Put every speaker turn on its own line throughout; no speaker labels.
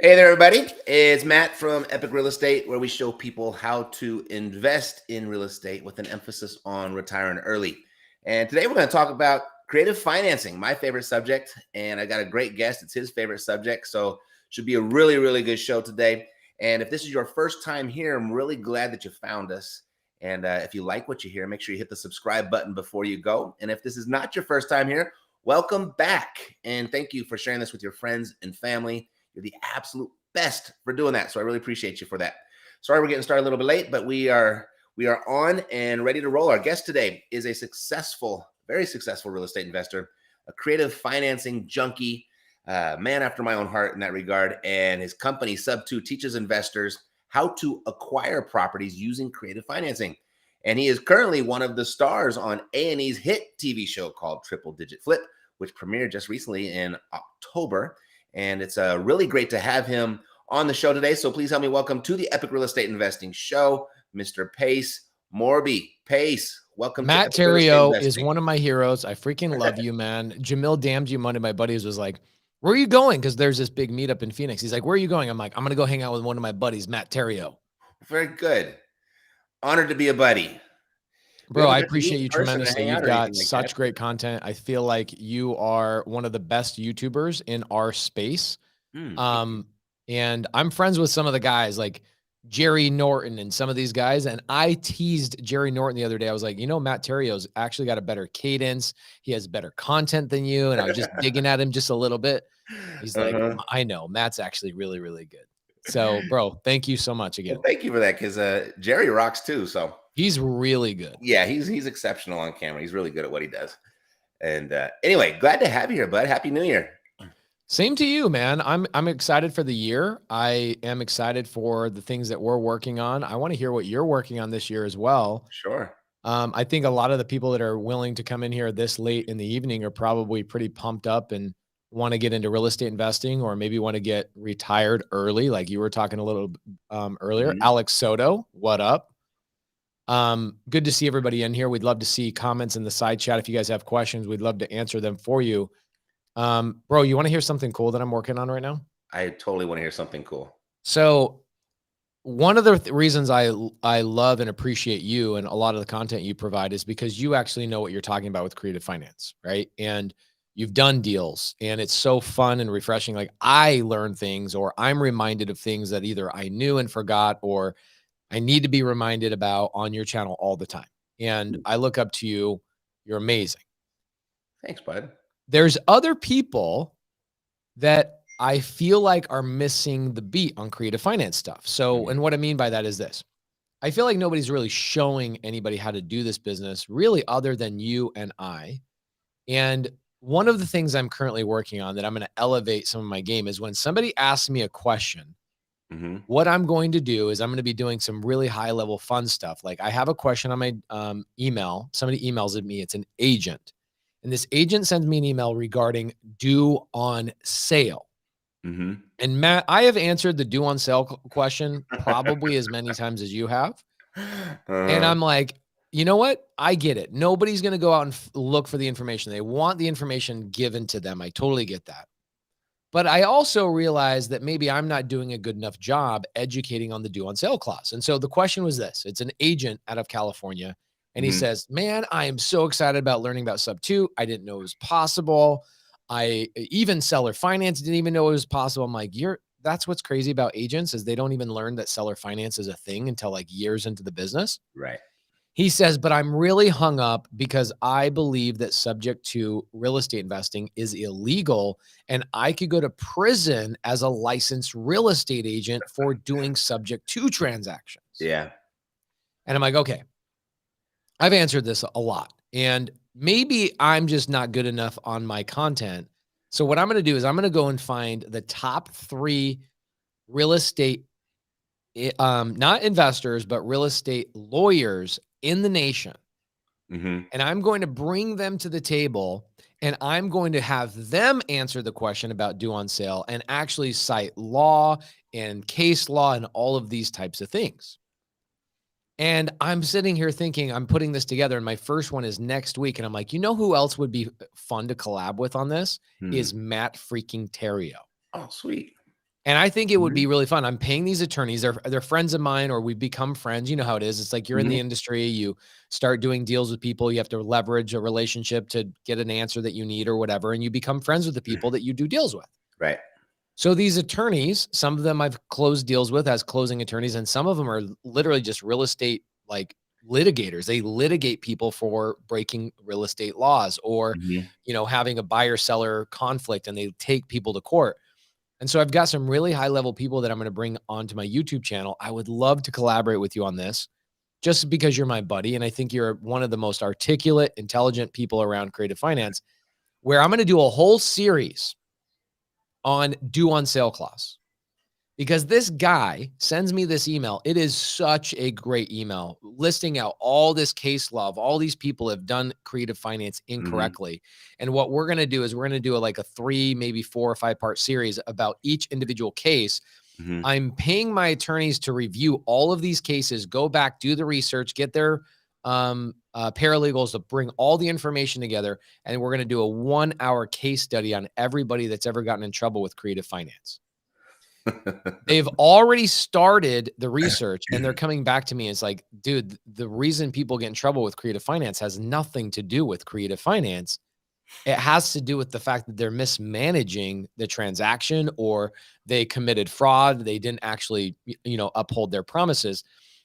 Hey there, everybody. It's Matt from Epic Real Estate, where we show people how to invest in real estate with an emphasis on retiring early. And today we're going to talk about creative financing, my favorite subject. And I got a great guest. It's his favorite subject. So should be a really, really good show today. And if this is your first time here, I'm really glad that you found us. And if you like what you hear, make sure you hit the subscribe button before you go. And if this is not your first time here, welcome back. And thank you for sharing this with your friends and family. You're the absolute best for doing that. So I really appreciate you for that. Sorry, we're getting started a little bit late, but we are on and ready to roll. Our guest today is a successful, very successful real estate investor, a creative financing junkie, man after my own heart in that regard. And his company, Sub2, teaches investors how to acquire properties using creative financing. And he is currently one of the stars on A&E's hit TV show called Triple Digit Flip, which premiered just recently in October. And it's really great to have him on the show today. So please help me welcome to the Epic Real Estate Investing Show, Mr. Pace Morby. Pace, welcome.
Matt Terrio is one of my heroes. I freaking love you, man. Jamil Damji, one of my buddies, was like, where are you going? Because there's this big meetup in Phoenix. He's like, where are you going? I'm like, I'm going to go hang out with one of my buddies, Matt Terrio.
Very good. Honored to be a buddy.
Bro, I appreciate you tremendously. You've got such great content. I feel like you are one of the best YouTubers in our space. And I'm friends with some of the guys like Jerry Norton and some of these guys. And I teased Jerry Norton the other day. I was like, you know, Matt Terrio's actually got a better cadence. He has better content than you. And I was just digging at him just a little bit. He's like, I know, Matt's actually really, really good. So, bro, thank you so much again.
Well, thank you for that, because Jerry rocks too. So
he's really good.
Yeah, he's exceptional on camera. He's really good at what he does. And anyway, glad to have you here, bud. Happy New Year.
Same to you, man. I'm excited for the year. I am excited for the things that we're working on. I want to hear what you're working on this year as well.
Sure.
I think a lot of the people that are willing to come in here this late in the evening are probably pretty pumped up and want to get into real estate investing, or maybe want to get retired early, like you were talking a little earlier. Alex Soto, what up? Good to see everybody in here. We'd love to see comments in the side chat. If you guys have questions, we'd love to answer them for you. Bro, you want to hear something cool that I'm working on right now?
I totally want to hear something cool.
So one of the reasons I love and appreciate you and a lot of the content you provide is because you actually know what you're talking about with creative finance, right? And you've done deals, and it's so fun and refreshing. Like, I learn things, or I'm reminded of things that either I knew and forgot, or I need to be reminded about on your channel all the time. And I look up to you. You're amazing.
Thanks, bud.
There's other people that I feel like are missing the beat on creative finance stuff. So, and what I mean by that is this. I feel like nobody's really showing anybody how to do this business, really, other than you and I. And one of the things I'm currently working on that I'm going to elevate some of my game is when somebody asks me a question, what I'm going to do is I'm going to be doing some really high level fun stuff. Like, I have a question on my email. Somebody emails at me. It's an agent. And this agent sends me an email regarding due on sale. And Matt, I have answered the due on sale question probably as many times as you have. And I'm like, you know what? I get it. Nobody's going to go out and look for the information. They want the information given to them. I totally get that. But I also realized that maybe I'm not doing a good enough job educating on the due on sale clause. And so the question was this. It's an agent out of California. And he says, man, I am so excited about learning about Sub2. I didn't know it was possible. Even seller finance didn't even know it was possible. I'm like, that's what's crazy about agents, is they don't even learn that seller finance is a thing until like years into the business.
Right.
He says, but I'm really hung up because I believe that subject to real estate investing is illegal, and I could go to prison as a licensed real estate agent for doing subject to transactions.
Yeah.
And I'm like, okay, I've answered this a lot, and maybe I'm just not good enough on my content. So what I'm going to do is I'm going to go and find the top 3 real estate, not investors, but real estate lawyers in the nation. And I'm going to bring them to the table, and I'm going to have them answer the question about due on sale and actually cite law and case law and all of these types of things. And I'm sitting here thinking, I'm putting this together, and my first one is next week. And I'm like, you know who else would be fun to collab with on this? Is Matt freaking Terrio.
Oh, sweet.
And I think it would
Mhm.
be really fun. I'm paying these attorneys. They're friends of mine, or we've become friends. You know how it is. It's like you're in the
Mhm.
industry, you start doing deals with people, you have to leverage a relationship to get an answer that you need or whatever, and you become friends with the people that you do deals with.
Right.
So these attorneys, some of them I've closed deals with as closing attorneys, and some of them are literally just real estate like litigators. They litigate people for breaking real estate laws or,
Mhm.
having a buyer seller conflict, and they take people to court. And so I've got some really high level people that I'm going to bring onto my YouTube channel. I would love to collaborate with you on this just because you're my buddy. And I think you're one of the most articulate, intelligent people around creative finance, where I'm going to do a whole series on due on sale clause. Because this guy sends me this email. It is such a great email listing out all this case law of all these people have done creative finance
Mhm.
incorrectly. And what we're going to do is we're going to do like a 3, maybe 4 or 5 part series about each individual case.
Mhm.
I'm paying my attorneys to review all of these cases, go back, do the research, get their paralegals to bring all the information together. And we're going to do a 1-hour case study on everybody that's ever gotten in trouble with creative finance. They've already started the research and they're coming back to me. It's like, dude, the reason people get in trouble with creative finance has nothing to do with creative finance. It has to do with the fact that they're mismanaging the transaction or they committed fraud. They didn't actually, uphold their promises.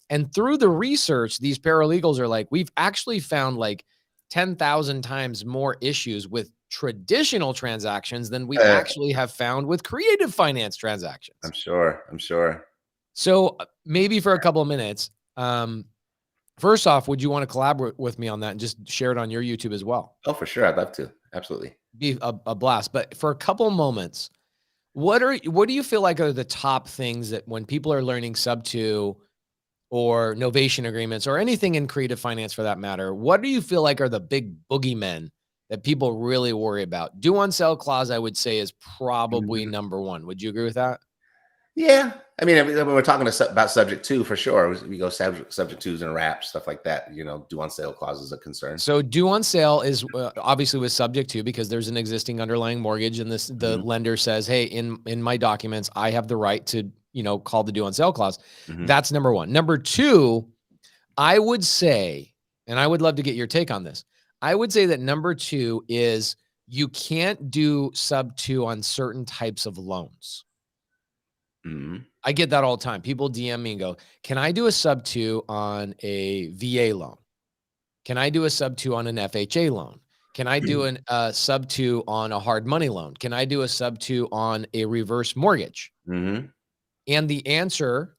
And through the research, these paralegals are like, we've actually found like 10,000 times more issues with traditional transactions than we
Uh,
actually have found with creative finance
I'm
transactions.
sure. I'm sure.
So maybe for a couple of minutes, first off, would you want to collaborate with me on that and just share it on your YouTube as well?
Oh, for sure. I'd love to. Absolutely.
Be a blast. But for a couple moments, what do you feel like are the top things that when people are learning sub two or novation agreements or anything in creative finance for that matter, what do you feel like are the big boogeymen that people really worry about? Due on sell clause, I would say, is probably
Mhm.
number one. Would you agree with that?
Yeah. When we're talking about subject two, for sure, we go subject twos and wraps, stuff like that. Due on sale clauses a concern.
So due on sale is obviously was subject to because there's an existing underlying mortgage, and the
Hmm.
lender says, "Hey, in my documents, I have the right to call the due on sale clause."
Hmm.
That's number one. Number two, I would say, and I would love to get your take on this. I would say that number two is you can't do sub two on certain types of loans.
Hmm.
I get that all the time. People DM me and go, "Can I do a sub two on a VA loan? Can I do a sub two on an FHA loan? Can I do an sub two on a hard money loan? Can I do a sub two on a reverse mortgage?"
Hmm.
And the answer,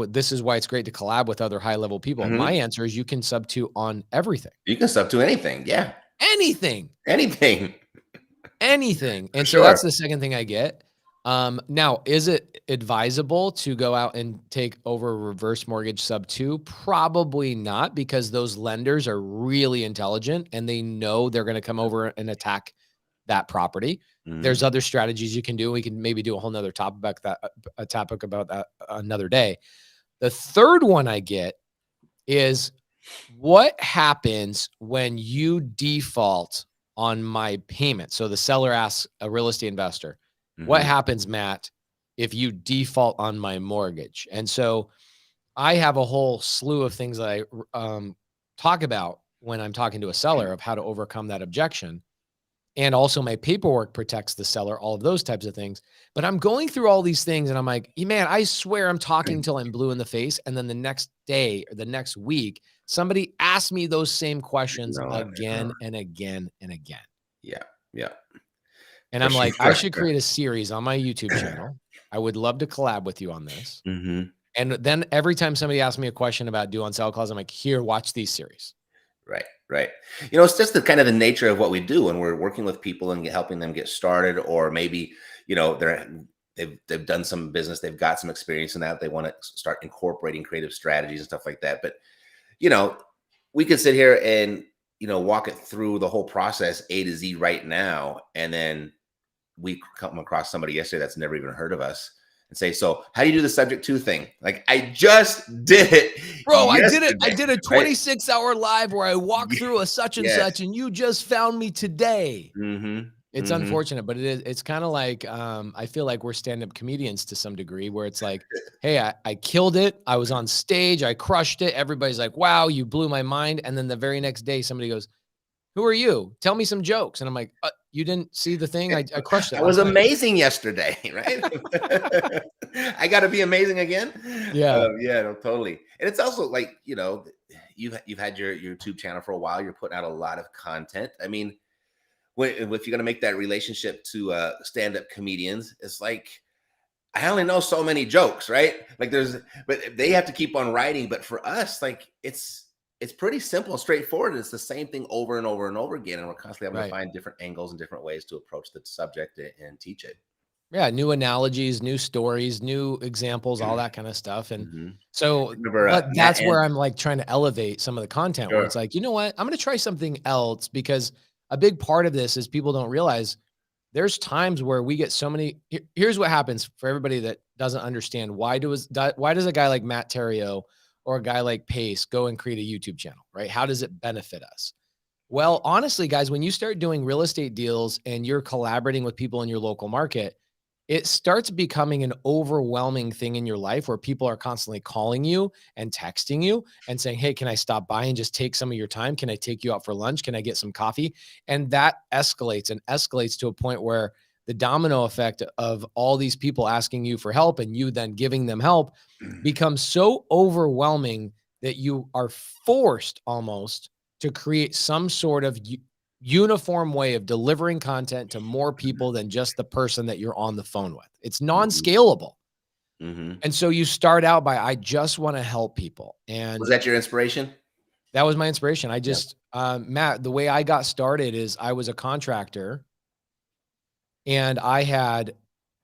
this is why it's great to collab with other high level people. My
Hmm.
answer is you can sub two on everything,
You can sub to anything. Yeah.
anything,
Anything.
anything.
For
And so that's
sure.
the second thing I get. Now, is it advisable to go out and take over a reverse mortgage sub two? Probably not, because those lenders are really intelligent and they know they're going to come over and attack that property.
Hmm.
There's other strategies you can do. We can maybe do a whole nother topic about that, a topic about that another day. The third one I get is what happens when you default on my payment? So the seller asks a real estate investor, what
Hmm.
happens, Matt, if you default on my mortgage? And so I have a whole slew of things that I talk about when I'm talking to a seller of how to overcome that objection. And also my paperwork protects the seller, all of those types of things. But I'm going through all these things and I'm like, man, I swear I'm talking till I'm blue in the face. And then the next day or the next week, somebody asked me those same questions
No.
again and again and again.
Yeah. Yeah.
And
For
I'm like,
sure.
I should create a series on my YouTube channel. I would love to collab with you on this.
Hmm.
And then every time somebody asks me a question about due on sale clause, I'm like, here, watch these series.
Right, right. It's just the kind of the nature of what we do when we're working with people and helping them get started, or maybe they've done some business, they've got some experience in that, they want to start incorporating creative strategies and stuff like that. But you know, we could sit here and walk it through the whole process A to Z right now, and then we come across somebody yesterday that's never even heard of us and say, "So, how do you do the subject to thing?" Like, I just did it
Bro, I did it. I
yesterday,
did a
right?
26-hour live where I walked
Ye-
through a such and
Yes.
such, and you just found me today.
Hmm.
It's unfortunate, but it's kind of like, I feel like we're stand-up comedians to some degree where it's like, hey, I killed it. I was on stage. I crushed it. Everybody's like, wow, you blew my mind. And then the very next day, somebody goes, who are you? Tell me some jokes. And I'm like, you didn't see the thing? I crushed it
I was
last night.
amazing yesterday, right? I got to be amazing again.
Yeah.
Yeah, no, totally. And it's also like, you've had your YouTube channel for a while. You're putting out a lot of content. I mean, if you're going to make that relationship to stand-up comedians, it's like, I only know so many jokes, right? Like but they have to keep on writing. But for us, like it's pretty simple and straightforward. It's the same thing over and over and over again. And we're constantly having to find different angles and different ways to approach the subject and teach it.
Yeah. New analogies, new stories, new examples, all that kind of stuff. And so,
Remember,
but that's where I'm like trying to elevate some of the content where it's
Sure.
like, you know what? I'm going to try something else because a big part of this is people don't realize there's times where we get so many. Here's what happens for everybody that doesn't understand why does a guy like Matt Terrio or a guy like Pace go and create a YouTube channel, right? How does it benefit us? Well, honestly, guys, when you start doing real estate deals and you're collaborating with people in your local market, it starts becoming an overwhelming thing in your life where people are constantly calling you and texting you and saying, hey, can I stop by and just take some of your time? Can I take you out for lunch? Can I get some coffee? And that escalates and escalates to a point where the domino effect of all these people asking you for help and you then giving them help becomes so overwhelming that you are forced almost to create some sort of uniform way of delivering content to more people than just the person that you're on the phone with. It's non-scalable. And so you start out by, I just want to help people. And
was that your inspiration?
that was my inspiration. I just, Matt, the way I got started is I was a contractor and I had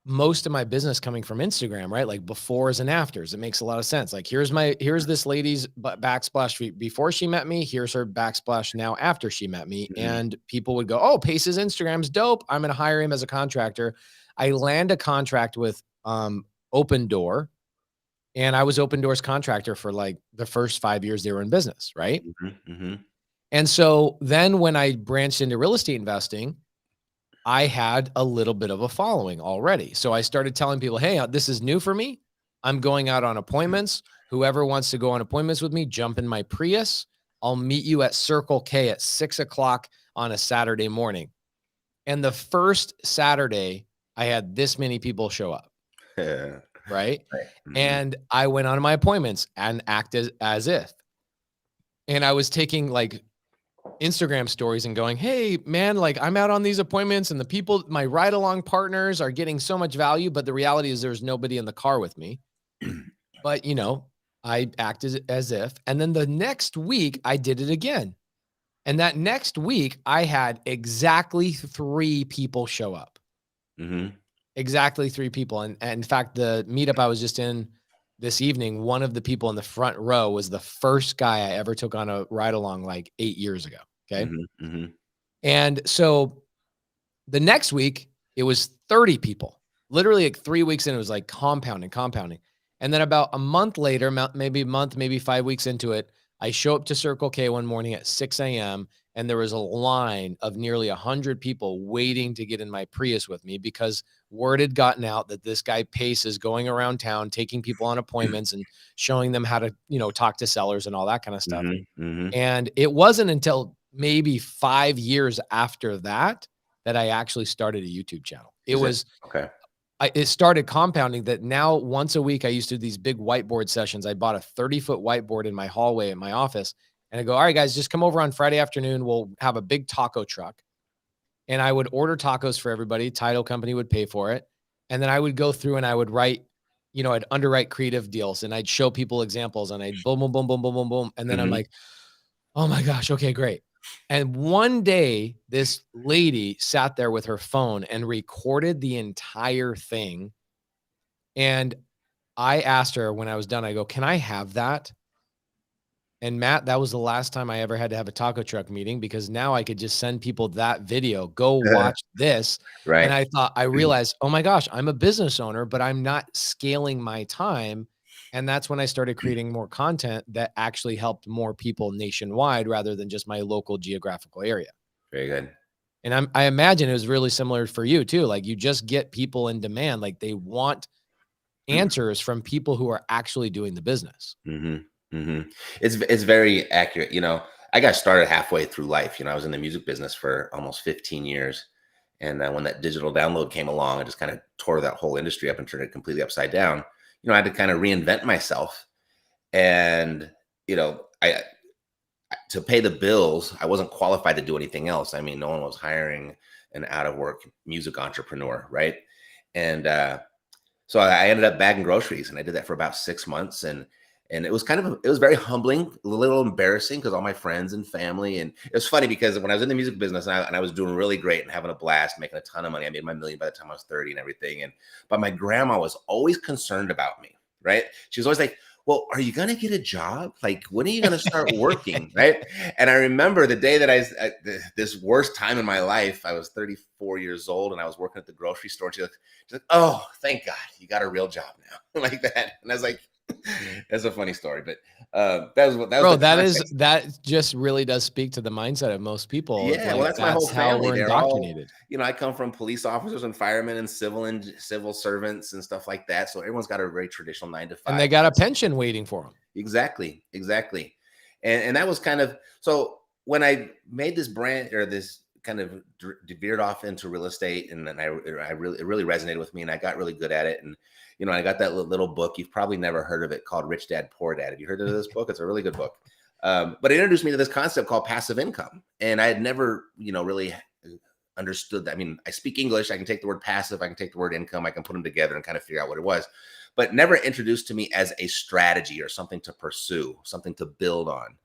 most of my business coming from Instagram, right? Like befores and afters. It makes a lot of sense. Like here's this lady's backsplash before she met me. Here's her backsplash now after she met me. And people would go, oh, Pace's Instagram's dope. I'm going to hire him as a contractor. I land a contract with Open Door. And I was Open Door's contractor for like the first 5 years they were in business, right? And so then when I branched into real estate investing, I had a little bit of a following already. So I started telling people, hey, this is new for me. I'm going out on appointments. Whoever wants to go on appointments with me, jump in my Prius. I'll meet you at Circle K at 6 o'clock on a Saturday morning. And the first Saturday, I had this many people show up. Right. And I went on my appointments and acted as if. And I was taking like Instagram stories and going, hey, man, like I'm out on these appointments and the people, my ride along partners are getting so much value. But the reality is there's nobody in the car with me. But, I acted as if. And then the next week I did it again. And that next week I had exactly 3 people show up. Exactly 3 people. And in fact, the meetup I was just in this evening, one of the people in the front row was the first guy I ever took on a ride along like 8 years ago. Okay. And so the next week it was 30 people, literally like 3 weeks in, it was like compounding. And then about a month later, maybe 5 weeks into it, I show up to Circle K one morning at 6 a.m. and there was a line of nearly 100 people waiting to get in my Prius with me because word had gotten out that this guy Pace is going around town, taking people on appointments and showing them how to, talk to sellers and all that kind of stuff. And it wasn't until maybe 5 years after that I actually started a YouTube channel. It started compounding that now once a week, I used to do these big whiteboard sessions. I bought a 30-foot whiteboard in my hallway in my office. And I go, all right, guys, just come over on Friday afternoon. We'll have a big taco truck. And I would order tacos for everybody. Title company would pay for it. And then I would go through and I would write, I'd underwrite creative deals and I'd show people examples and I'd boom, boom, boom, boom, boom, boom, boom. And then I'm like, oh my gosh, okay, great. And one day this lady sat there with her phone and recorded the entire thing. And I asked her when I was done, I go, can I have that? And Matt, that was the last time I ever had to have a taco truck meeting because now I could just send people that video, go watch this.
Right.
And I realized, oh my gosh, I'm a business owner, but I'm not scaling my time. And that's when I started creating more content that actually helped more people nationwide rather than just my local geographical area.
Very good.
And I imagine it was really similar for you too. Like you just get people in demand, like they want answers from people who are actually doing the business.
Hmm. Hmm. It's very accurate. I got started halfway through life. I was in the music business for almost 15 years. And when that digital download came along, I just kind of tore that whole industry up and turned it completely upside down. I had to kind of reinvent myself. And, I to pay the bills, I wasn't qualified to do anything else. I mean, no one was hiring an out of work music entrepreneur, right? And so I ended up bagging groceries, and I did that for about 6 months. And it was it was very humbling, a little embarrassing because all my friends and family, and it was funny because when I was in the music business and I was doing really great and having a blast, making a ton of money. I made my million by the time I was 30 and everything. But my grandma was always concerned about me, right? She was always like, well, are you going to get a job? Like, when are you going to start working? Right. And I remember the day that this worst time in my life, I was 34 years old and I was working at the grocery store. She's like, oh, thank God you got a real job now. Like that. And I was like, that's a funny story, but that was
Bro,
the context.
that just really does speak to the mindset of most people. Of
Yeah, well,
like,
that's my whole
that's how
family.
we're
They're all,
indoctrinated.
I come from police officers and firemen and civil servants and stuff like that. So everyone's got a very traditional 9 to 5.
And they got a pension waiting for them.
Exactly, exactly. And that was kind of, so when I made this brand, or this kind of veered off into real estate, and then it really resonated with me, and I got really good at it. And I got that little book. You've probably never heard of it, called Rich Dad Poor Dad. Have you heard of this book? It's a really good book. But it introduced me to this concept called passive income, and I had never really understood that. I mean, I speak English. I can take the word passive, I can take the word income, I can put them together and kind of figure out what it was, but never introduced to me as a strategy or something to pursue, something to build on.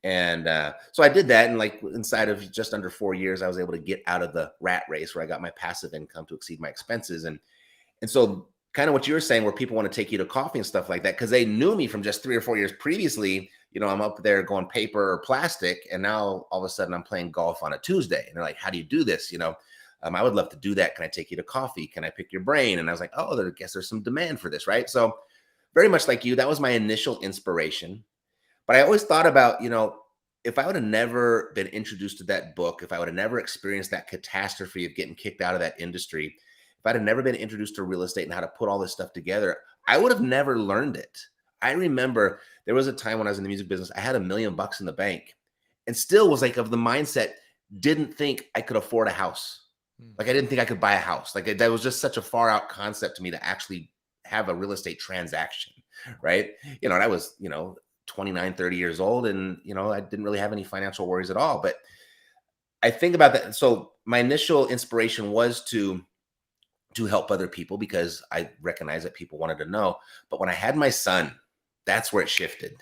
And so I did that. And like inside of just under 4 years, I was able to get out of the rat race where I got my passive income to exceed my expenses. And so kind of what you were saying, where people want to take you to coffee and stuff like that, because they knew me from just 3 or 4 years previously. I'm up there going paper or plastic, and now all of a sudden I'm playing golf on a Tuesday. And they're like, how do you do this? I would love to do that. Can I take you to coffee? Can I pick your brain? And I was like, oh, I guess there's some demand for this, right? So very much like you, that was my initial inspiration. But I always thought about, if I would have never been introduced to that book, if I would have never experienced that catastrophe of getting kicked out of that industry, if I'd have never been introduced to real estate and how to put all this stuff together, I would have never learned it. I remember there was a time when I was in the music business, I had $1 million in the bank, and still was like, of the mindset, didn't think I could afford a house. Like, I didn't think I could buy a house. Like, that was just such a far out concept to me to actually have a real estate transaction. Right. And I was, 29, 30 years old, and, I didn't really have any financial worries at all. But I think about that. So my initial inspiration was to help other people, because I recognized that people wanted to know. But when I had my son, that's where it shifted.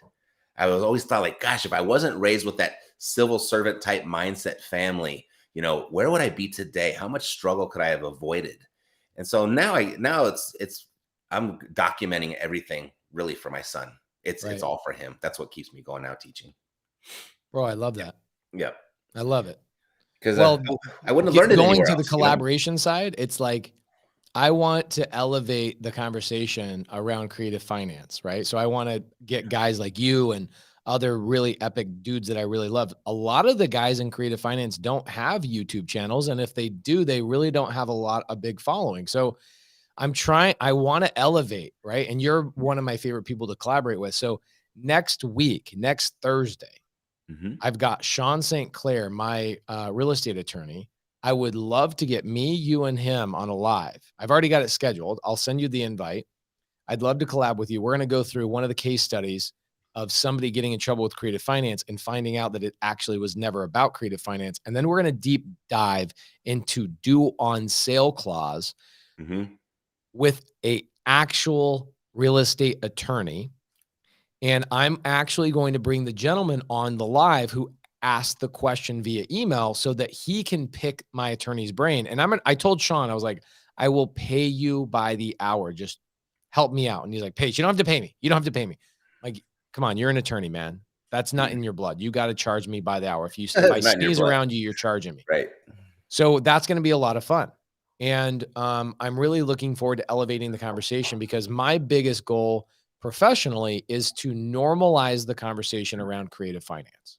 I was always thought, like, gosh, if I wasn't raised with that civil servant type mindset family, where would I be today? How much struggle could I have avoided? And so now I'm documenting everything really for my son. It's all for him. That's what keeps me going now, teaching.
Bro, I love that.
Yeah.
I love it.
Because
Well,
I wouldn't have learned it
going
anywhere
to
else,
the collaboration side, it's like, I want to elevate the conversation around creative finance, right? So I want to get guys like you and other really epic dudes that I really love. A lot of the guys in creative finance don't have YouTube channels, and if they do, they really don't have a big following. So I want to elevate, right? And you're one of my favorite people to collaborate with. So next Thursday, I've got Sean St. Clair, my real estate attorney. I would love to get me, you, and him on a live. I've already got it scheduled. I'll send you the invite. I'd love to collab with you. We're going to go through one of the case studies of somebody getting in trouble with creative finance and finding out that it actually was never about creative finance. And then we're going to deep dive into due on sale clause with a actual real estate attorney. And I'm actually going to bring the gentleman on the live who asked the question via email so that he can pick my attorney's brain. And I told Sean, I was like, I will pay you by the hour. Just help me out. And he's like, Paige, you don't have to pay me. You don't have to pay me. Like, come on, you're an attorney, man. That's not in your blood. You got to charge me by the hour. If I sneeze around you, you're charging me.
Right.
So that's going to be a lot of fun. And I'm really looking forward to elevating the conversation, because my biggest goal professionally is to normalize the conversation around creative finance.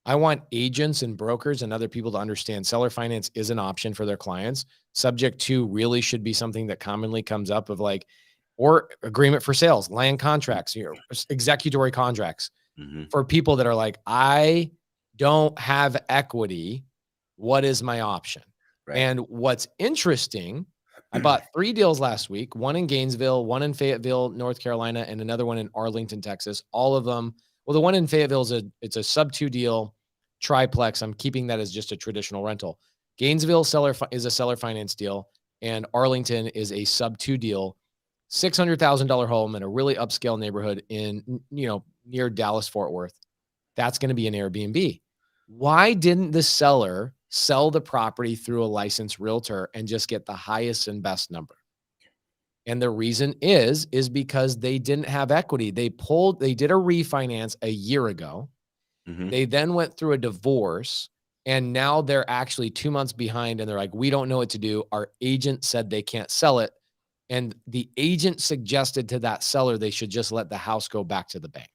I want agents and brokers and other people to understand seller finance is an option for their clients. Subject to really should be something that commonly comes up of like, or agreement for sales, land contracts, executory contracts
Mhm.
for people that are like, I don't have equity. What is my option?
Right.
And what's interesting, I bought 3 deals last week, one in Gainesville, one in Fayetteville, North Carolina, and another one in Arlington, Texas. All of them. Well, the one in Fayetteville it's a sub 2 deal triplex. I'm keeping that as just a traditional rental. Gainesville is a seller finance deal, and Arlington is a sub 2 deal, $600,000 home in a really upscale neighborhood in near Dallas Fort Worth. That's going to be an Airbnb. Why didn't the seller sell the property through a licensed realtor and just get the highest and best number? And the reason is because they didn't have equity. They did a refinance a year ago.
Mhm.
They then went through a divorce, and now they're actually 2 months behind, and they're like, we don't know what to do. Our agent said they can't sell it. And the agent suggested to that seller they should just let the house go back to the bank.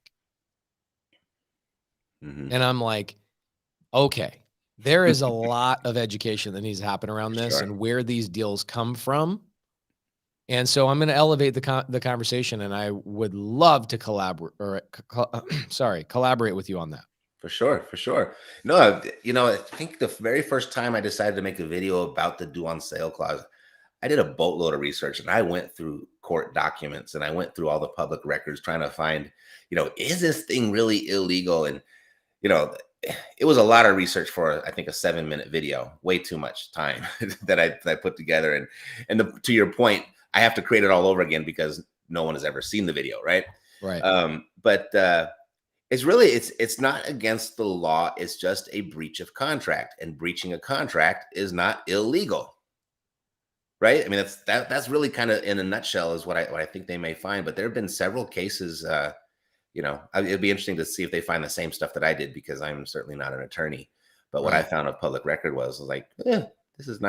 Mhm.
And I'm like, okay, there is a lot of education that needs to happen around
For
this
sure.
and where these deals come from. And so I'm going to elevate the conversation, and I would love to collaborate collaborate with you on that.
For sure, for sure. No, I think the very first time I decided to make a video about the due on sale clause, I did a boatload of research and I went through court documents and I went through all the public records trying to find, is this thing really illegal? And, you know, it was a lot of research for, I think, a 7-minute video, way too much time that I put together. To your point, I have to create it all over again because no one has ever seen the video. Right.
Right.
But it's not against the law. It's just a breach of contract, and breaching a contract is not illegal. Right. I mean, that's really kind of in a nutshell is what I think they may find. But there have been several cases, it'd be interesting to see if they find the same stuff that I did because I'm certainly not an attorney. But what I
Right.
found of public record was like, this is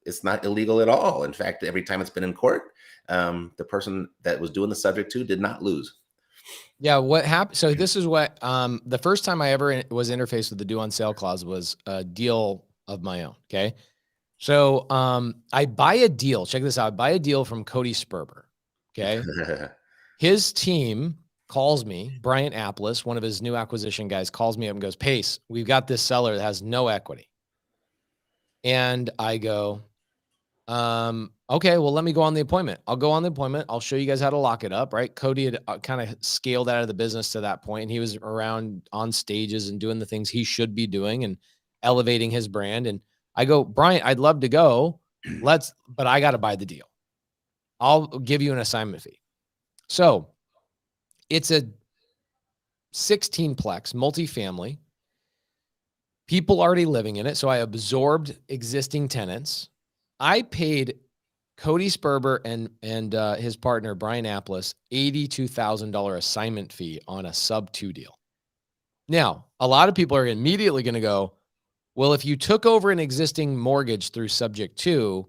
it's not illegal at all. In fact, every time it's been in court, the person that was doing the subject to did not lose.
Yeah. What happened? So this is what the first time I ever was interfaced with the due on sale clause was a deal of my own. Okay. So I buy a deal. Check this out. I buy a deal from Cody Sperber. Okay. His team calls me, Bryant Applis, one of his new acquisition guys, calls me up and goes, Pace, we've got this seller that has no equity. And I go, okay, well, let me go on the appointment. I'll go on the appointment. I'll show you guys how to lock it up, right? Cody had kind of scaled out of the business to that point, and he was around on stages and doing the things he should be doing and elevating his brand. And I go, Bryant, I'd love to go. But I got to buy the deal. I'll give you an assignment fee. So it's a 16-plex multifamily. People already living in it. So I absorbed existing tenants. I paid Cody Sperber and his partner, Brian Applis, $82,000 assignment fee on a sub 2 deal. Now, a lot of people are immediately going to go, well, if you took over an existing mortgage through subject 2,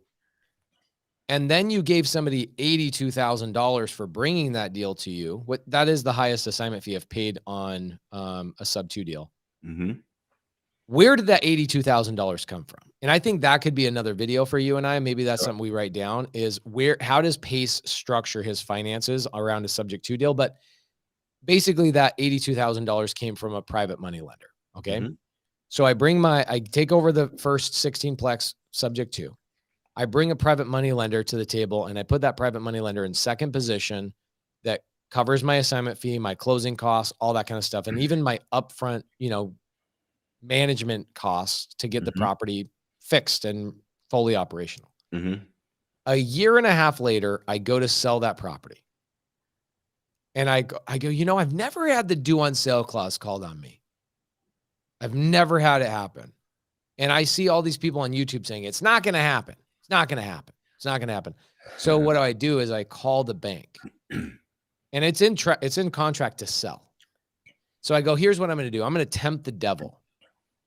and then you gave somebody $82,000 for bringing that deal to you, that is the highest assignment fee I've paid on a sub 2 deal.
Mm-hmm.
Where did that $82,000 come from? And I think that could be another video for you and I. Maybe that's something we write down is how does Pace structure his finances around a subject 2 deal? But basically that $82,000 came from a private money lender. Okay.
Mm-hmm.
So I take over the first 16-plex subject 2. I bring a private money lender to the table and I put that private money lender in second position that covers my assignment fee, my closing costs, all that kind of stuff. And even my upfront, management costs to get the
Mm-hmm.
property fixed and fully operational.
Mm-hmm.
A year and a half later, I go to sell that property. And I go, I've never had the due on sale clause called on me. I've never had it happen. And I see all these people on YouTube saying, it's not going to happen. It's not going to happen. It's not going to happen. So what I do is I call the bank and it's in contract to sell. So I go, here's what I'm going to do. I'm going to tempt the devil.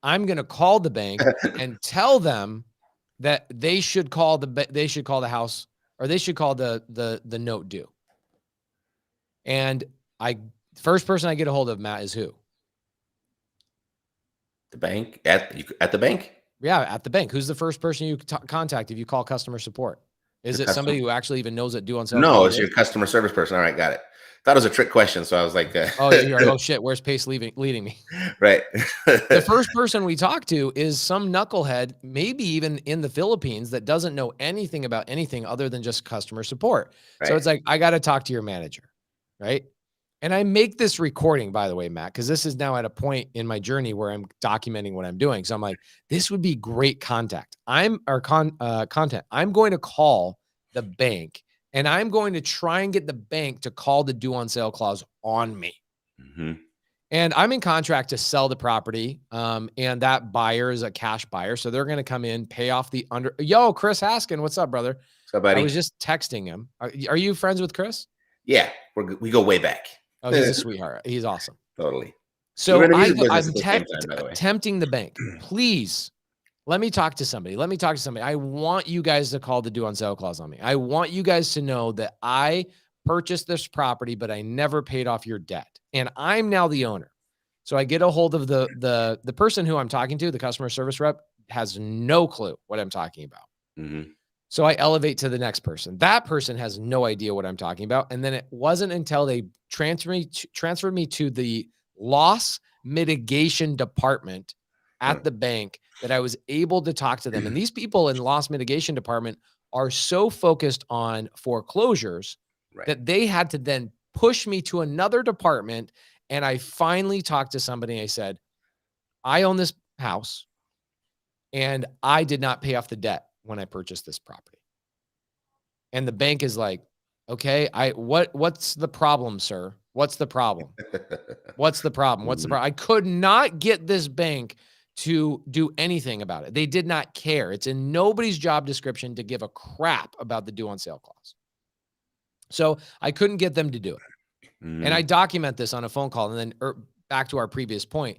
I'm going to call the bank and tell them that they should call the house, or they should call the note due. And first person I get a hold of, Matt, is who?
The bank at the bank.
Yeah, at the bank. Who's the first person you contact if you call customer support? Is
The
it somebody
customer.
who actually even knows what due on sale
No,
clause
it's your
is?
customer service person. All right, got it. Thought it was a trick question, so I was like,
Oh, you're like, oh shit, where's Pace leading me?
right.
The first person we talk to is some knucklehead, maybe even in the Philippines, that doesn't know anything about anything other than just customer support. So
Right.
it's like, I got to talk to your manager, right? And I make this recording, by the way, Matt, because this is now at a point in my journey where I'm documenting what I'm doing. So I'm like, this would be great content. Content. I'm going to call the bank and I'm going to try and get the bank to call the due on sale clause on me.
Mm-hmm.
And I'm in contract to sell the property. And that buyer is a cash buyer. So they're going to come in, pay off the Yo, Chris Haskin, what's up, brother?
So,
I
buddy.
was just texting him. Are you friends with Chris?
Yeah, we go way back.
Oh, he's a sweetheart. He's awesome.
Totally.
So
We're in the music
I'm
business at the same time, by the way.
tempting the bank. Please let me talk to somebody. Let me talk to somebody. I want you guys to call the due on sale clause on me. I want you guys to know that I purchased this property, but I never paid off your debt. And I'm now the owner. So I get a hold of the person who I'm talking to, the customer service rep, has no clue what I'm talking about.
Mm-hmm.
So I elevate to the next person. That person has no idea what I'm talking about. And then it wasn't until they transferred me to the loss mitigation department at the bank that I was able to talk to them. And these people in loss mitigation department are so focused on foreclosures that they had to then push me to another department. And I finally talked to somebody. I said, I own this house and I did not pay off the debt when I purchased this property. And the bank is like, okay, what's the problem, sir? What's the problem? What's the problem? What's the problem? I could not get this bank to do anything about it. They did not care. It's in nobody's job description to give a crap about the due on sale clause. So I couldn't get them to do it. And I document this on a phone call. And then back to our previous point,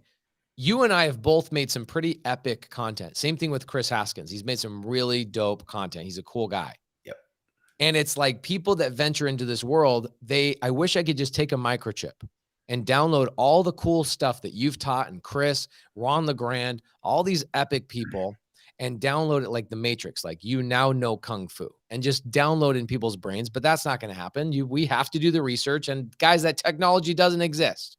you and I have both made some pretty epic content. Same thing with Chris Haskins. He's made some really dope content. He's a cool guy.
Yep.
And it's like people that venture into this world, I wish I could just take a microchip and download all the cool stuff that you've taught, and Chris, Ron LeGrand, all these epic people, and download it like the Matrix, like you now know Kung Fu, and just download it in people's brains. But that's not going to happen. We have to do the research, and guys, that technology doesn't exist.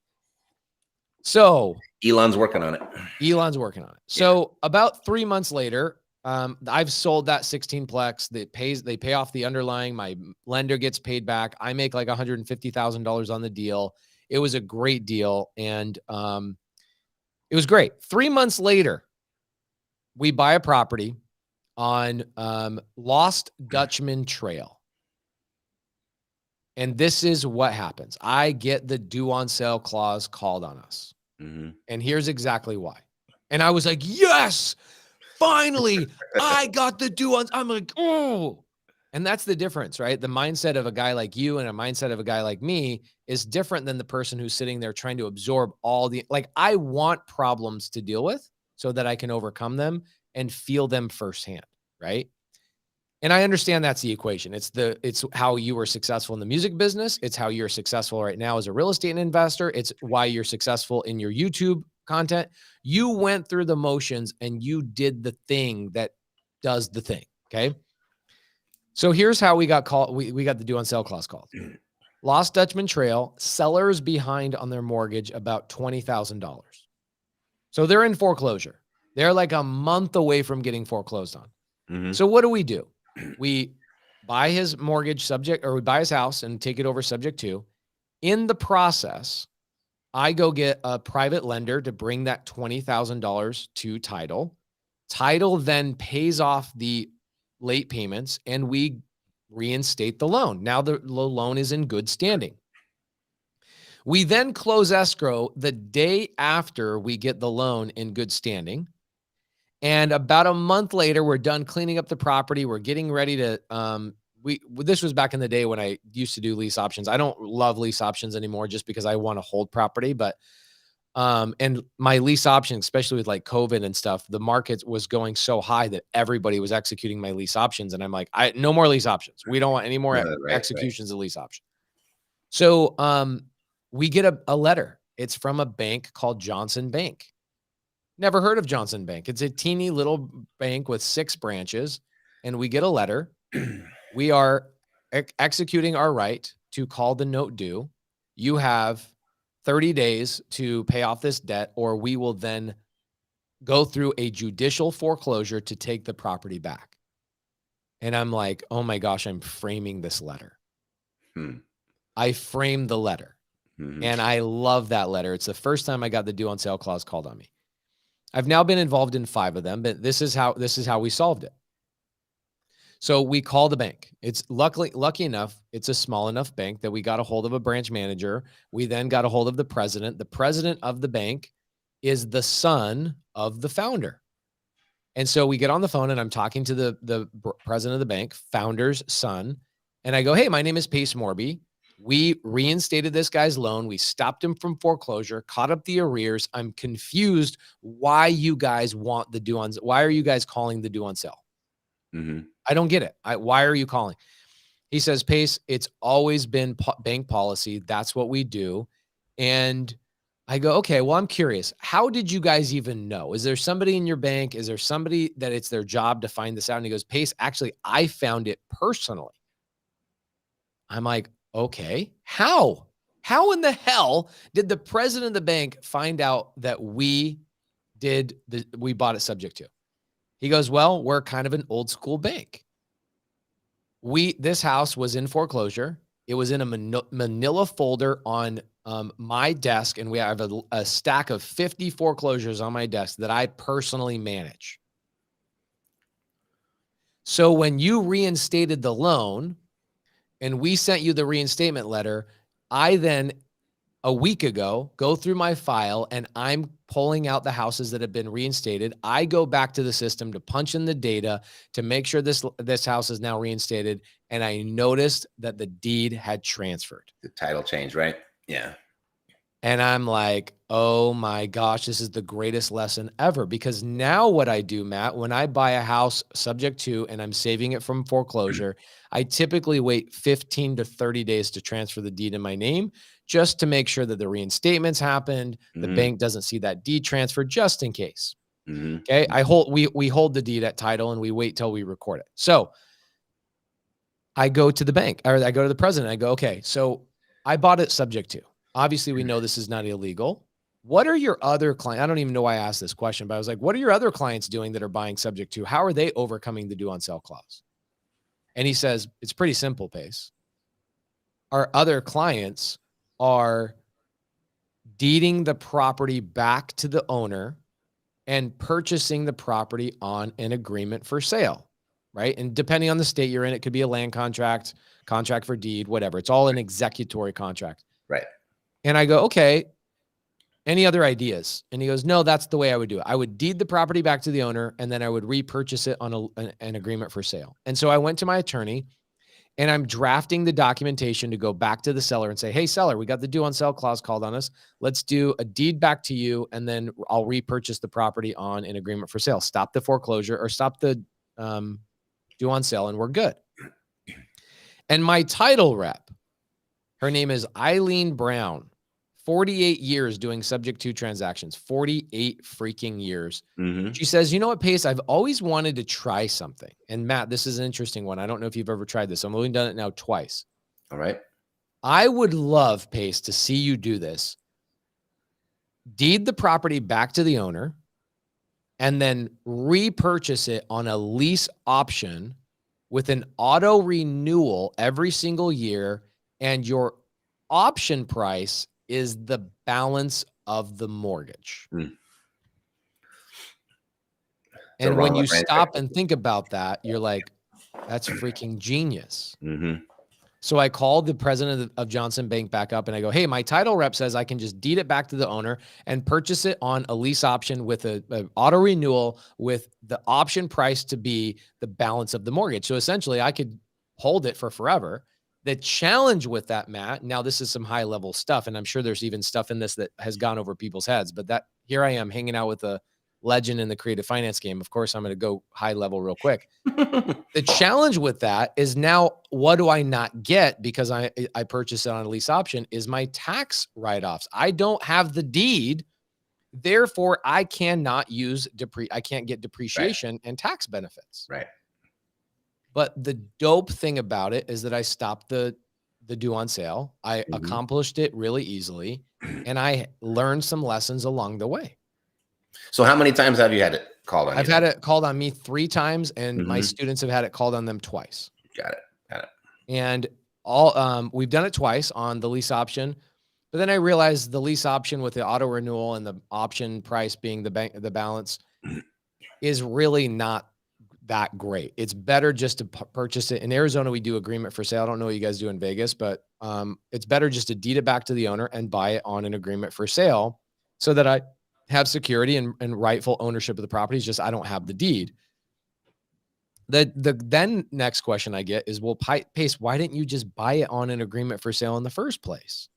So
Elon's working on it.
So about 3 months later, I've sold that 16-plex that they pay off the underlying. My lender gets paid back. I make like $150,000 on the deal. It was a great deal. And it was great. 3 months later, we buy a property on Lost Dutchman Trail. And this is what happens. I get the due on sale clause called on us. And here's exactly why. And I was like, yes, finally, I got the due on. I'm like, oh. And that's the difference, right? The mindset of a guy like you and a mindset of a guy like me is different than the person who's sitting there trying to absorb all I want problems to deal with so that I can overcome them and feel them firsthand, right? And I understand that's the equation. It's how you were successful in the music business. It's how you're successful right now as a real estate investor. It's why you're successful in your YouTube content. You went through the motions and you did the thing that does the thing. Okay. So here's how we got called. We got the due on sale clause called. Lost Dutchman Trail, sellers behind on their mortgage about $20,000. So they're in foreclosure. They're like a month away from getting foreclosed on. So what do? We buy his mortgage we buy his house and take it over subject to. In the process, I go get a private lender to bring that $20,000 to title. Title then pays off the late payments and we reinstate the loan. Now the loan is in good standing. We then close escrow the day after we get the loan in good standing. And about a month later, we're done cleaning up the property. We're getting ready to, this was back in the day when I used to do lease options. I don't love lease options anymore just because I want to hold property. But, and my lease option, especially with like COVID and stuff, the market was going so high that everybody was executing my lease options. And I'm like, no more lease options. We don't want any more executions of lease option. So, we get a letter. It's from a bank called Johnson Bank. Never heard of Johnson Bank. It's a teeny little bank with 6 branches, and we get a letter. We are executing our right to call the note due. You have 30 days to pay off this debt, or we will then go through a judicial foreclosure to take the property back. And I'm like, oh my gosh, I'm framing this letter. I framed the letter. And I love that letter. It's the first time I got the due on sale clause called on me. I've now been involved in 5 of them, but this is how we solved it. So we call the bank. It's lucky enough, it's a small enough bank that we got a hold of a branch manager. We then got a hold of the president. The president of the bank is the son of the founder. And so we get on the phone and I'm talking to the president of the bank, founder's son. And I go, hey, my name is Pace Morby. We reinstated this guy's loan. We stopped him from foreclosure, caught up the arrears. I'm confused why you guys want the due on. Why are you guys calling the due on sale? I don't get it. Why are you calling? He says, Pace, it's always been bank policy. That's what we do. And I go, okay, well, I'm curious. How did you guys even know? Is there somebody in your bank? Is there somebody that it's their job to find this out? And he goes, Pace, actually, I found it personally. I'm like, okay, how? How in the hell did the president of the bank find out that we bought it subject to? He goes, well, we're kind of an old school bank. This house was in foreclosure. It was in a manila folder on my desk, and we have a stack of 50 foreclosures on my desk that I personally manage. So when you reinstated the loan and we sent you the reinstatement letter, I then a week ago go through my file and I'm pulling out the houses that have been reinstated. I go back to the system to punch in the data to make sure this house is now reinstated. And I noticed that the deed had transferred.
The title change, right? Yeah.
And I'm like, oh my gosh, this is the greatest lesson ever. Because now what I do, Matt, when I buy a house subject to and I'm saving it from foreclosure, I typically wait 15 to 30 days to transfer the deed in my name, just to make sure that the reinstatements happened. The bank doesn't see that deed transfer, just in case. Okay. We hold the deed at title and we wait till we record it. So I go to the bank, or I go to the president. I go, okay, so I bought it subject to. Obviously, we know this is not illegal. What are your other clients? I don't even know why I asked this question, but I was like, what are your other clients doing that are buying subject to? How are they overcoming the due on sale clause? And he says, it's pretty simple, Pace. Our other clients are deeding the property back to the owner and purchasing the property on an agreement for sale, right? And depending on the state you're in, it could be a land contract, contract for deed, whatever. It's all an executory contract.
Right.
And I go, okay, any other ideas? And he goes, no, that's the way I would do it. I would deed the property back to the owner, and then I would repurchase it on an agreement for sale. And so I went to my attorney, and I'm drafting the documentation to go back to the seller and say, hey, seller, we got the due on sale clause called on us. Let's do a deed back to you, and then I'll repurchase the property on an agreement for sale. Stop the foreclosure, or stop the due on sale, and we're good. And my title rep, her name is Eileen Brown, 48 years doing subject to transactions, 48 freaking years. She says, you know what, Pace, I've always wanted to try something. And Matt, this is an interesting one. I don't know if you've ever tried this. I've only done it now twice.
All right.
I would love, Pace, to see you do this. Deed the property back to the owner and then repurchase it on a lease option with an auto renewal every single year. And your option price is the balance of the mortgage. And when you stop and think about that, you're like, that's freaking genius. So I called the president of Johnson Bank back up and I go, hey, my title rep says I can just deed it back to the owner and purchase it on a lease option with an auto renewal with the option price to be the balance of the mortgage. So essentially I could hold it for forever. The challenge with that, Matt, now this is some high level stuff, and I'm sure there's even stuff in this that has gone over people's heads, but that here I am hanging out with a legend in the creative finance game. Of course, I'm going to go high level real quick. The challenge with that is now, what do I not get because I purchased it on a lease option is my tax write-offs. I don't have the deed Therefore, I cannot use I can't get
Right.
depreciation and tax benefits.
Right.
But the dope thing about it is that I stopped the due on sale. I
Mhm.
accomplished it really easily, and I learned some lessons along the way.
So how many times have you had it called on you
I've had
then?
it called on me 3 times, and my
Mhm.
students have had it called on them twice.
Got it. Got it.
And we've done it twice on the lease option, but then I realized the lease option with the auto renewal and the option price being the balance is really not that great. It's better just to purchase it. In Arizona, we do agreement for sale. I don't know what you guys do in Vegas, but it's better just to deed it back to the owner and buy it on an agreement for sale so that I have security and rightful ownership of the property. It's just I don't have the deed. The then next question I get is, well, Pace, why didn't you just buy it on an agreement for sale in the first place?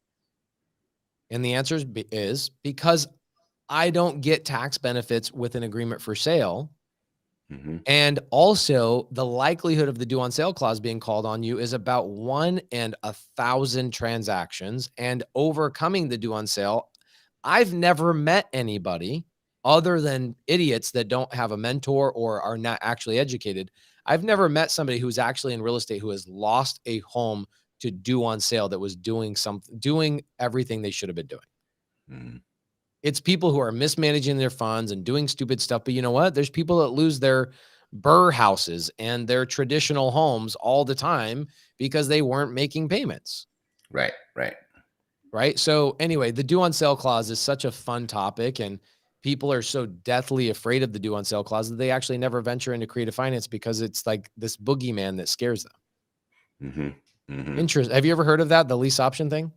And the answer is because I don't get tax benefits with an agreement for sale.
Mhm.
And also, the likelihood of the due on sale clause being called on you is about 1 in 1,000 transactions. And overcoming the due on sale, I've never met anybody other than idiots that don't have a mentor or are not actually educated. I've never met somebody who's actually in real estate who has lost a home to due on sale that was doing everything they should have been doing.
Mhm.
It's people who are mismanaging their funds and doing stupid stuff. But you know what? There's people that lose their burr houses and their traditional homes all the time because they weren't making payments.
Right. Right.
Right. So, anyway, the due on sale clause is such a fun topic, and people are so deathly afraid of the due on sale clause that they actually never venture into creative finance because it's like this boogeyman that scares them.
Mhm. Mhm.
Interest. Have you ever heard of that? The lease option thing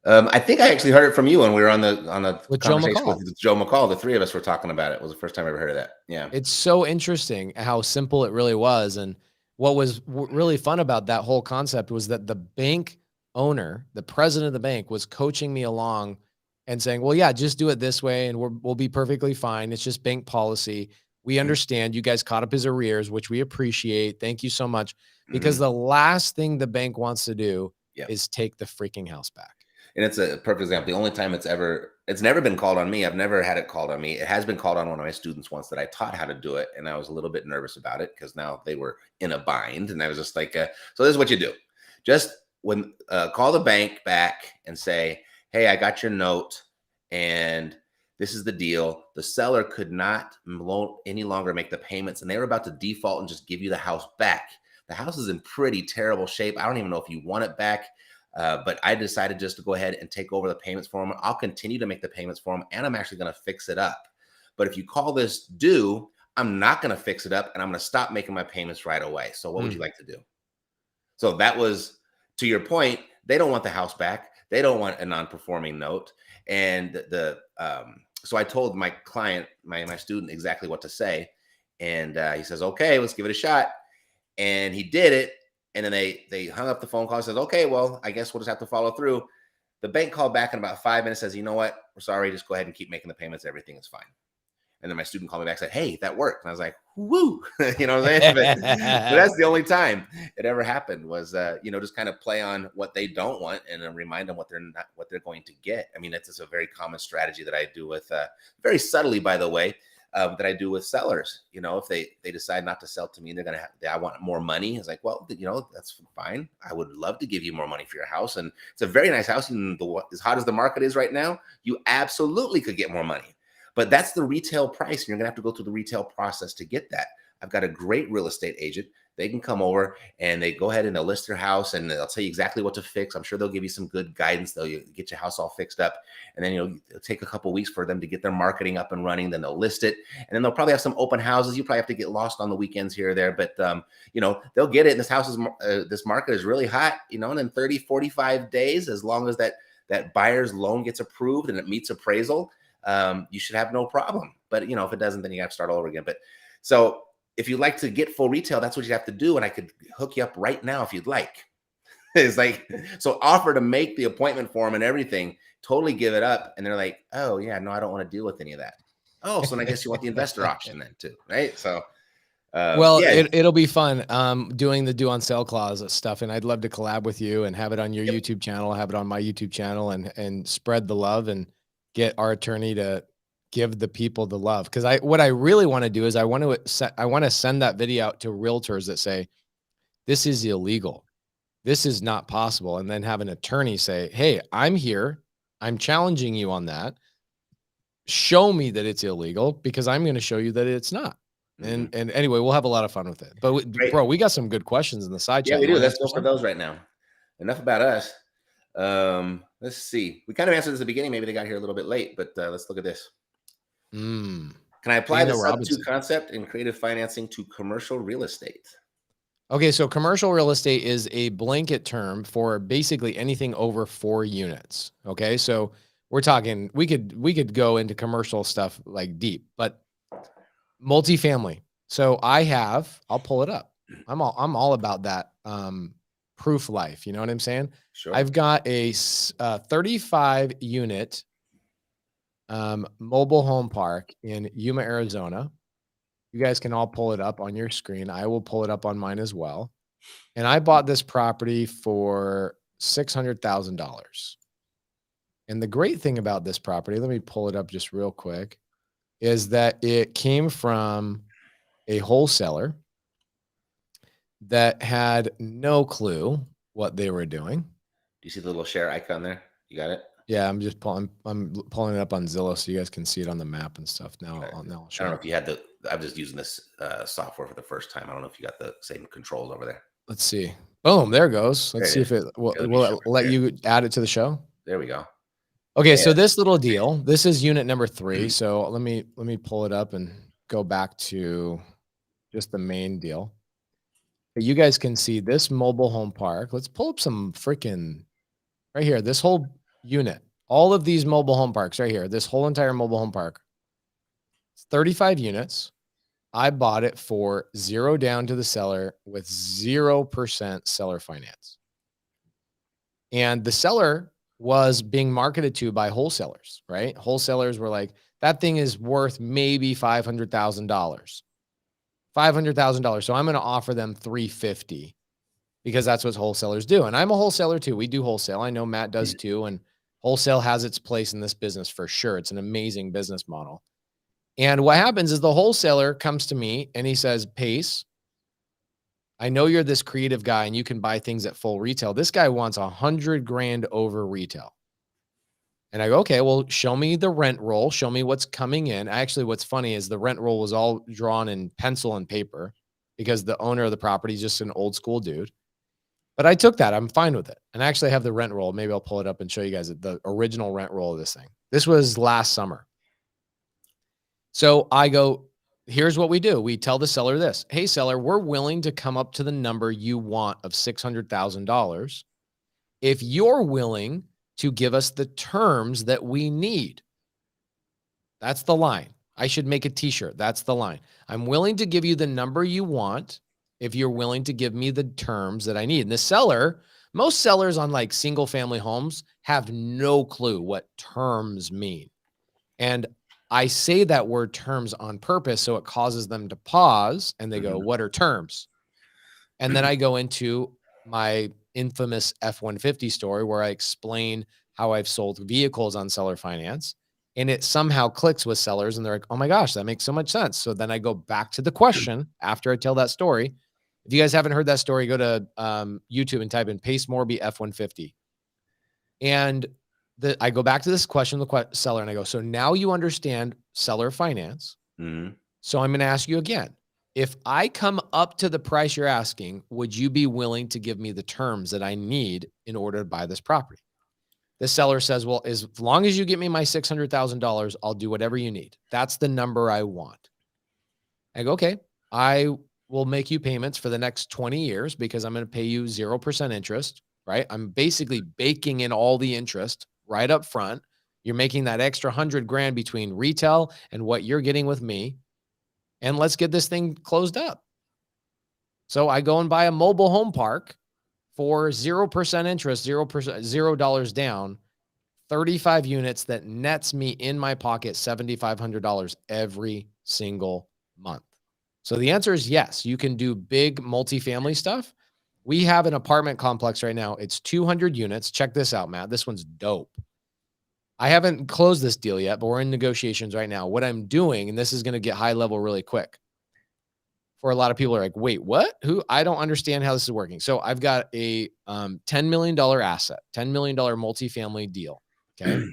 I think I actually heard it from you when we were on the
with Joe
conversation
McCall.
with Joe McCall. The three of us were talking about it. It was the first time I ever heard of that. Yeah.
It's so interesting how simple it really was. And what was really fun about that whole concept was that the bank owner, the president of the bank, was coaching me along and saying, well, yeah, just do it this way and we'll be perfectly fine. It's just bank policy. We understand you guys caught up his arrears, which we appreciate. Thank you so much. Because
Mhm.
the last thing the bank wants to do
Yeah.
is take the freaking house back.
And it's a perfect example. The only time it's never been called on me. I've never had it called on me. It has been called on one of my students once that I taught how to do it. And I was a little bit nervous about it because now they were in a bind. And I was just like, so this is what you do. Just call the bank back and say, hey, I got your note and this is the deal. The seller could not any longer make the payments and they were about to default and just give you the house back. The house is in pretty terrible shape. I don't even know if you want it back. But I decided just to go ahead and take over the payments for them. I'll continue to make the payments for them, and I'm actually going to fix it up. But if you call this due, I'm not going to fix it up, and I'm going to stop making my payments right away. So what would you like to do? So that was, to your point, they don't want the house back. They don't want a non-performing note. And so I told my client, my student, exactly what to say. And he says, okay, let's give it a shot. And he did it. And then they hung up the phone call and says, okay, well, I guess we'll just have to follow through. The bank called back in about 5 minutes, says, you know what? We're sorry. Just go ahead and keep making the payments. Everything is fine. And then my student called me back and said, hey, that worked. And I was like, woo, you know what I'm saying? But that's the only time it ever happened was, just kind of play on what they don't want and then remind them what they're going to get. I mean, it's just a very common strategy that I do with, very subtly, by the way, that I do with sellers. You know, if they decide not to sell to me, I want more money. It's like, well, that's fine. I would love to give you more money for your house. And it's a very nice house. And as hot as the market is right now, you absolutely could get more money. But that's the retail price. And you're going to have to go through the retail process to get that. I've got a great real estate agent. They can come over and they go ahead and they'll list their house and they'll tell you exactly what to fix. I'm sure they'll give you some good guidance. They'll get your house all fixed up. And then, it'll take a couple of weeks for them to get their marketing up and running. Then they'll list it. And then they'll probably have some open houses. You probably have to get lost on the weekends here or there. But, they'll get it. And this market is really hot, and in 30, 45 days, as long as that buyer's loan gets approved and it meets appraisal, you should have no problem. But, if it doesn't, then you have to start all over again. But so if you'd like to get full retail, that's what you have to do. And I could hook you up right now if you'd like. It's like, so offer to make the appointment for them and everything, totally give it up. And they're like, oh yeah, no, I don't want to deal with any of that. Oh, so then I guess you want the investor option then too, right? So,
Well,
yeah.
it'll be fun doing the due on sale clause stuff, and I'd love to collab with you and have it on your
Yep.
YouTube channel, have it on my YouTube channel, and spread the love and get our attorney to give the people the love. Because what I really want to do is I want to send that video out to realtors that say, this is illegal. This is not possible. And then have an attorney say, hey, I'm here. I'm challenging you on that. Show me that it's illegal because I'm going to show you that it's not. And anyway, we'll have a lot of fun with it. But bro, we got some good questions in the side chat.
Yeah, we do. Let's
Answer
go for those right now. Enough about us. Let's see. We kind of answered this at the beginning. Maybe they got here a little bit late, but let's look at this. Can I apply the sub-2 concept in creative financing to commercial real estate?
Okay, so commercial real estate is a blanket term for basically anything over 4 units. Okay, so we're talking, we could go into commercial stuff like deep, but multifamily. So I'll pull it up. I'm all about that proof life. You know what I'm saying?
Sure.
I've got a 35 unit mobile home park in Yuma, Arizona. You guys can all pull it up on your screen. I will pull it up on mine as well. And I bought this property for $600,000. And the great thing about this property, let me pull it up just real quick, is that it came from a wholesaler that had no clue what they were doing.
Do you see the little share icon there? You got it?
Yeah, I'm pulling it up on Zillow so you guys can see it on the map and stuff. Now,
okay.
I'll
I don't know if you had I'm just using this software for the first time. I don't know if you got the same controls over there.
Let's see. Boom, there it goes. Let's see if it will it let you add it to the show.
There we go.
Okay, yeah. So this little deal, this is unit number 3. So let me pull it up and go back to just the main deal. But you guys can see this mobile home park. Let's pull up some freaking right here. This whole unit, all of these mobile home parks right here, this whole entire mobile home park, it's 35 units. I bought it for 0 down to the seller with 0% seller finance. And the seller was being marketed to by wholesalers, right? Wholesalers were like, that thing is worth maybe $500,000. $500,000. So I'm going to offer them $350 because that's what wholesalers do. And I'm a wholesaler too. We do wholesale. I know Matt does too. And wholesale has its place in this business for sure. It's an amazing business model. And what happens is the wholesaler comes to me and he says, Pace, I know you're this creative guy and you can buy things at full retail. This guy wants $100,000 over retail. And I go, okay, well, show me the rent roll. Show me what's coming in. Actually, what's funny is the rent roll was all drawn in pencil and paper because the owner of the property is just an old school dude. But I took that. I'm fine with it. And I actually have the rent roll. Maybe I'll pull it up and show you guys the original rent roll of this thing. This was last summer. So I go, here's what we do. We tell the seller this. Hey, seller, we're willing to come up to the number you want of $600,000 if you're willing to give us the terms that we need. That's the line. I should make a t-shirt. That's the line. I'm willing to give you the number you want if you're willing to give me the terms that I need. And the seller, most sellers on like single family homes have no clue what terms mean. And I say that word terms on purpose so it causes them to pause and they go, what are terms? And then I go into my infamous F-150 story where I explain how I've sold vehicles on seller finance, and it somehow clicks with sellers and they're like, oh my gosh, that makes so much sense. So then I go back to the question after I tell that story. If you guys haven't heard that story, go to YouTube and type in Pace Morby F-150. And I go back to this question, the seller, and I go, so now you understand seller finance. So I'm going to ask you again. If I come up to the price you're asking, would you be willing to give me the terms that I need in order to buy this property? The seller says, well, as long as you get me my $600,000, I'll do whatever you need. That's the number I want. I go, okay, I will make you payments for the next 20 years because I'm going to pay you 0% interest, right? I'm basically baking in all the interest right up front. You're making that extra $100,000 between retail and what you're getting with me. And let's get this thing closed up. So I go and buy a mobile home park for 0% interest, $0 down, 35 units that nets me in my pocket $7,500 every single month. So the answer is yes, you can do big multifamily stuff. We have an apartment complex right now. It's 200 units. Check this out, Matt. This one's dope. I haven't closed this deal yet, but we're in negotiations right now. What I'm doing, and this is going to get high level really quick. For a lot of people are like, wait, what? Who? I don't understand how this is working. So I've got a $10 million asset, $10 million multifamily deal. Okay.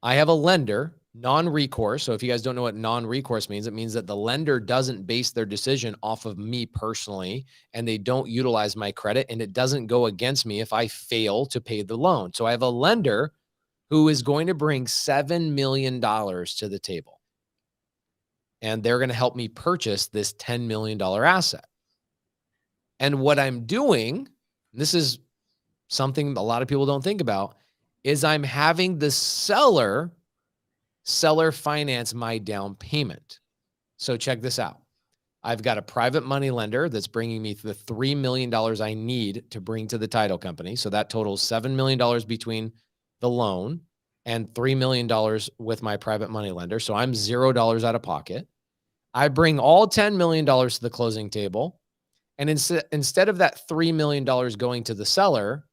I have a lender, non-recourse. So if you guys don't know what non-recourse means, it means that the lender doesn't base their decision off of me personally, and they don't utilize my credit, and it doesn't go against me if I fail to pay the loan. So I have a lender who is going to bring $7 million to the table. And they're going to help me purchase this $10 million asset. And what I'm doing, this is something a lot of people don't think about, is I'm having the seller finance my down payment. So check this out. I've got a private money lender that's bringing me the $3 million I need to bring to the title company. So that totals $7 million between the loan and $3 million with my private money lender. So I'm $0 out of pocket. I bring all $10 million to the closing table. And instead of that $3 million going to the seller,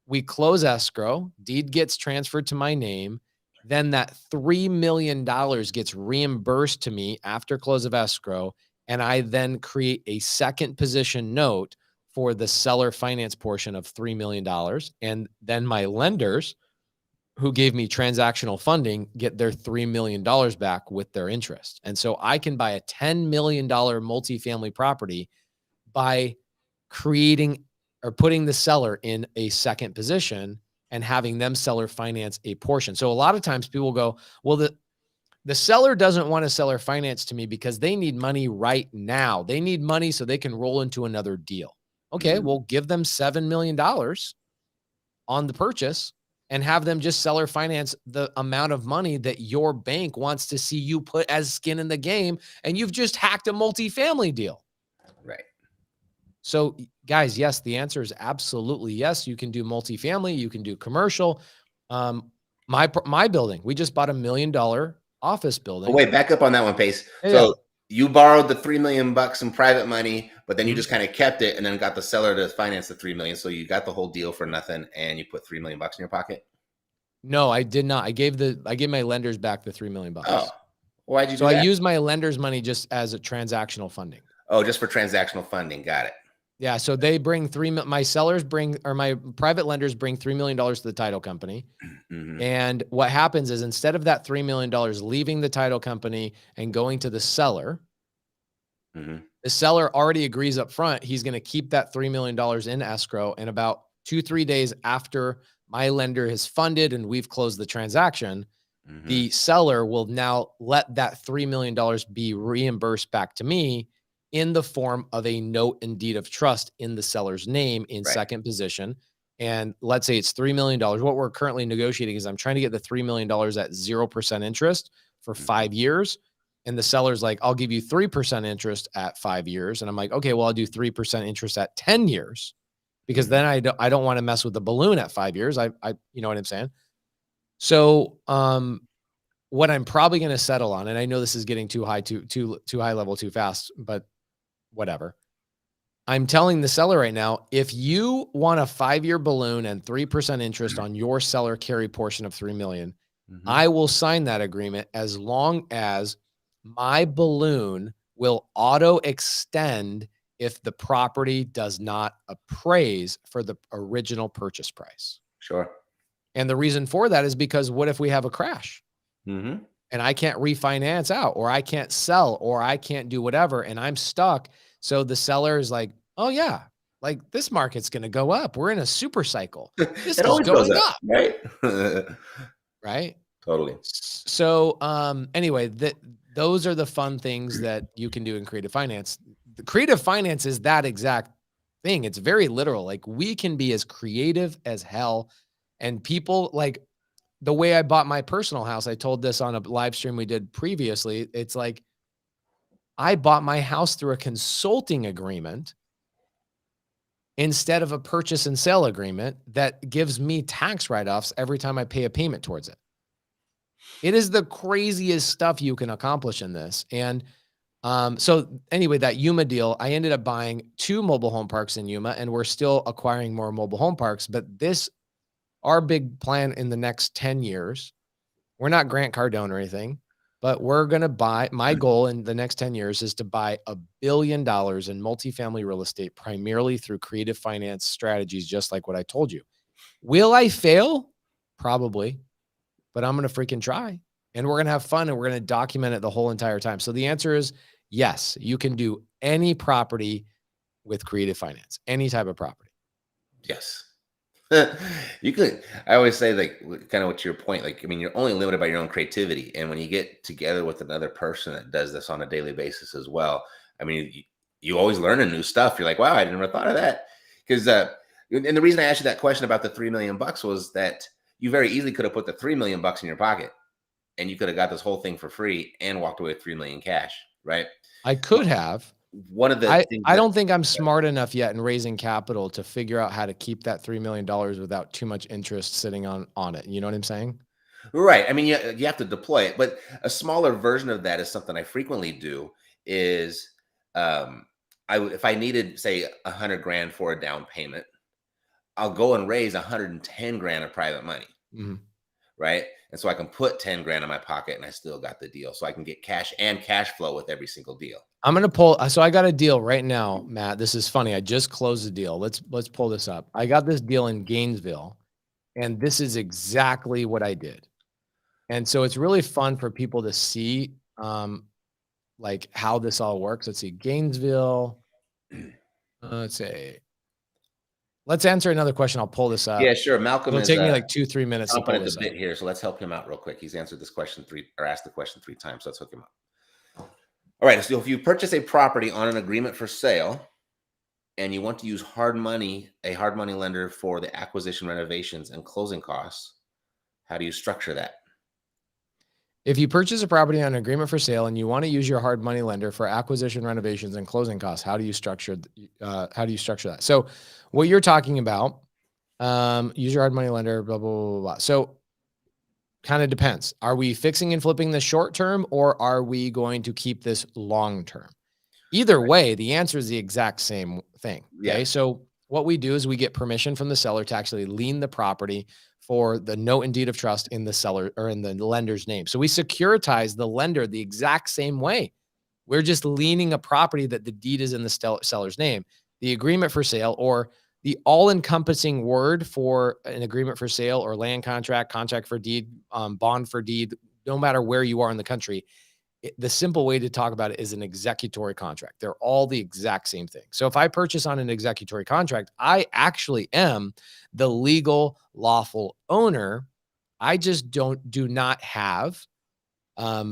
we close escrow, deed gets transferred to my name. Then that $3 million gets reimbursed to me after close of escrow. And I then create a second position note for the seller finance portion of $3 million. And then my lenders who gave me transactional funding get their $3 million back with their interest. And so I can buy a $10 million multifamily property by creating or putting the seller in a second position and having them seller finance a portion. So a lot of times people go, well, the seller doesn't want to seller finance to me because they need money right now. They need money so they can roll into another deal. Okay, well, give them $7 million on the purchase and have them just seller finance the amount of money that your bank wants to see you put as skin in the game. And you've just hacked a multifamily deal.
Right.
So guys, yes, the answer is absolutely yes. You can do multifamily. You can do commercial. My building, we just bought $1 million office building.
Oh, wait, back up on that one, Pace. So you borrowed the $3 million in private money, but then you just kind of kept it and then got the seller to finance the $3 million. So you got the whole deal for nothing, and you put $3 million in your pocket.
No, I did not. I gave my lenders back the $3 million.
Oh, why'd you do
so
that?
I used my lenders' money just as a transactional funding.
Oh, just for transactional funding. Got it.
Yeah. So they bring my private lenders bring $3 million to the title company. Mm-hmm. And what happens is instead of that $3 million leaving the title company and going to the seller, the seller already agrees up front. He's going to keep that $3 million in escrow. And about 2-3 days after my lender has funded and we've closed the transaction, the seller will now let that $3 million be reimbursed back to me in the form of a note and deed of trust in the seller's name in second position. And let's say it's $3 million. What we're currently negotiating is I'm trying to get the $3 million at 0% interest for 5 years. And the seller's like, I'll give you 3% interest at 5 years. And I'm like, okay, well, I'll do 3% interest at 10 years because then I don't want to mess with the balloon at 5 years. I you know what I'm saying? So, what I'm probably going to settle on, and I know this is getting too high level too fast, but whatever. I'm telling the seller right now, if you want a 5-year balloon and 3% interest on your seller carry portion of $3 million, I will sign that agreement as long as my balloon will auto extend if the property does not appraise for the original purchase price.
Sure.
And the reason for that is because what if we have a crash? And I can't refinance out, or I can't sell, or I can't do whatever, and I'm stuck. So the seller is like, oh yeah, like this market's going to go up. We're in a super cycle. This is going up.
Right.
Right.
Totally.
So, anyway, those are the fun things that you can do in creative finance. The creative finance is that exact thing. It's very literal. Like we can be as creative as hell, and people like the way I bought my personal house. I told this on a live stream we did previously. It's like, I bought my house through a consulting agreement instead of a purchase and sale agreement that gives me tax write-offs every time I pay a payment towards it. It is the craziest stuff you can accomplish in this. And so anyway, that Yuma deal, I ended up buying 2 mobile home parks in Yuma, and we're still acquiring more mobile home parks. But this our big plan in the next 10 years, we're not Grant Cardone or anything, but we're going to buy, my goal in the next 10 years is to buy $1 billion in multifamily real estate, primarily through creative finance strategies, just like what I told you. Will I fail? Probably, but I'm going to freaking try, and we're going to have fun, and we're going to document it the whole entire time. So the answer is yes, you can do any property with creative finance, any type of property.
Yes. You could, I always say, like, kind of what your point, like, I mean, you're only limited by your own creativity. And when you get together with another person that does this on a daily basis as well, I mean, you always learn new stuff. You're like, wow, I never thought of that. Because, and the reason I asked you that question about the $3 million was that you very easily could have put the $3 million in your pocket and you could have got this whole thing for free and walked away with $3 million cash, right?
I could have.
One of the things
I don't think I'm smart enough yet in raising capital to figure out how to keep that $3 million without too much interest sitting on it. You know what I'm saying?
Right. I mean, you have to deploy it, but a smaller version of that is something I frequently do is, if I needed, say, 100 grand for a down payment, I'll go and raise 110 grand of private money.
Mm-hmm.
Right. And so I can put 10 grand in my pocket and I still got the deal. So I can get cash and cash flow with every single deal.
I'm going to pull. So I got a deal right now, Matt. This is funny. I just closed the deal. Let's pull this up. I got this deal in Gainesville, and this is exactly what I did. And so it's really fun for people to see, like how this all works. Let's see, Gainesville. Let's say, let's answer another question. I'll pull this up.
Yeah, sure. Malcolm,
it'll take me like 2-3 minutes to pull this
up here. So let's help him out real quick. He's answered this question asked the question 3 times. So let's hook him up. All right. So if you purchase a property on an agreement for sale and you want to use a hard money lender for the acquisition, renovations, and closing costs, how do you structure that?
If you purchase a property on an agreement for sale and you want to use your hard money lender for acquisition, renovations, and closing costs, how do you structure that? So what you're talking about, use your hard money lender, blah, blah, blah, blah. So kind of depends. Are we fixing and flipping this short term, or are we going to keep this long term? Either way, the answer is the exact same thing. Okay. Yeah. So what we do is we get permission from the seller to actually lien the property for the note and deed of trust in the seller or in the lender's name. So we securitize the lender the exact same way. We're just liening a property that the deed is in the seller's name. The agreement for sale, or the all-encompassing word for an agreement for sale or land contract, contract for deed, bond for deed, no matter where you are in the country, the simple way to talk about it is an executory contract. They're all the exact same thing. So if I purchase on an executory contract, I actually am the legal, lawful owner. I just do not have, I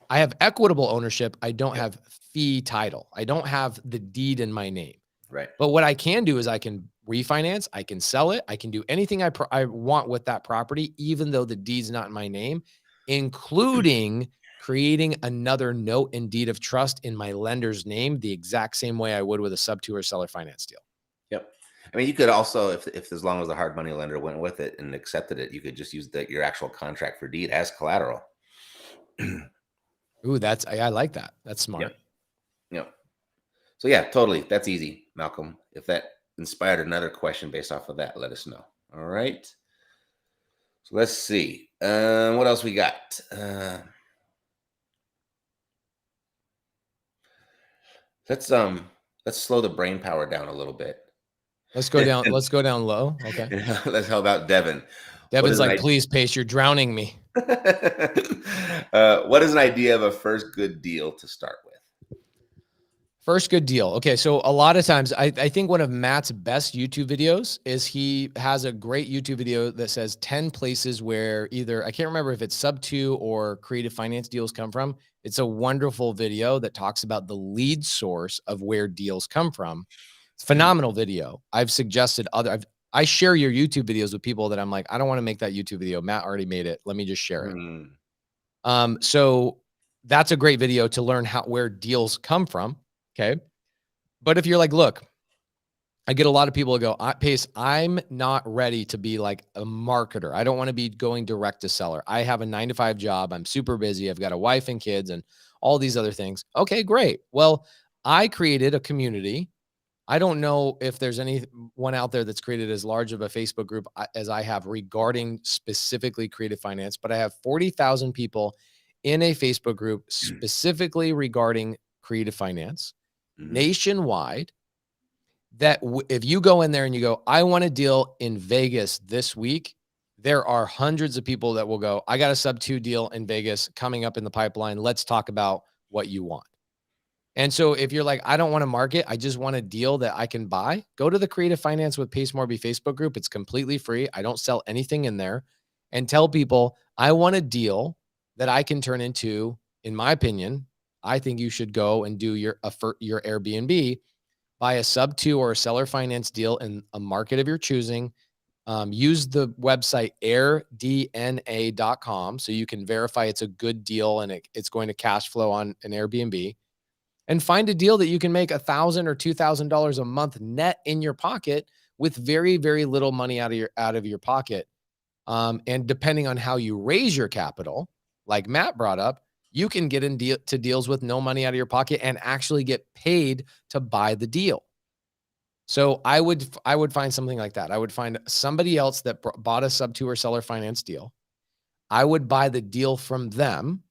have equitable ownership. I don't have fee title. I don't have the deed in my name.
Right.
But what I can do is I can refinance, I can sell it, I can do anything I want with that property, even though the deed's not in my name, including creating another note and deed of trust in my lender's name, the exact same way I would with a sub-2 or seller finance deal.
Yep. I mean, you could also, if as long as the hard money lender went with it and accepted it, you could just use your actual contract for deed as collateral.
Ooh, I like that. That's smart.
Yep. So yeah, totally. That's easy, Malcolm. If that inspired another question based off of that, let us know. All right. So let's see. What else we got? Let's slow the brain power down a little bit.
Let's go down. Let's go down low. Okay.
Let's help out Devin.
Devin's like, please, Pace, you're drowning me.
What is an idea of a first good deal to start with?
First good deal. Okay. So a lot of times I think one of Matt's best YouTube videos is he has a great YouTube video that says 10 places where either, I can't remember if it's sub-2 or creative finance deals come from. It's a wonderful video that talks about the lead source of where deals come from. It's a phenomenal video. I've suggested I share your YouTube videos with people that I'm like, I don't want to make that YouTube video. Matt already made it. Let me just share it. So that's a great video to learn where deals come from. Okay. But if you're like, look, I get a lot of people who go, Pace, I'm not ready to be like a marketer. I don't want to be going direct to seller. I have a 9-to-5 job. I'm super busy. I've got a wife and kids and all these other things. Okay, great. Well, I created a community I don't know if there's anyone out there that's created as large of a Facebook group as I have regarding specifically creative finance, but I have 40,000 people in a Facebook group specifically regarding creative finance
Mhm.
nationwide. That if you go in there and you go, I want a deal in Vegas this week, there are hundreds of people that will go, I got a sub 2 deal in Vegas coming up in the pipeline. Let's talk about what you want. And so if you're like, I don't want to market, I just want a deal that I can buy, go to the Creative Finance with Pace Morby Facebook group. It's completely free. I don't sell anything in there, and tell people, I want a deal that I can turn into, in my opinion, I think you should go and do your Airbnb, buy a sub 2 or a seller finance deal in a market of your choosing. Use the website airdna.com so you can verify it's a good deal and it's going to cash flow on an Airbnb, and find a deal that you can make $1,000 or $2,000 a month net in your pocket with very, very little money out of your pocket. And depending on how you raise your capital, like Matt brought up, you can get into deals with no money out of your pocket and actually get paid to buy the deal. So I would find something like that. I would find somebody else that bought a sub 2 or seller finance deal. I would buy the deal from them,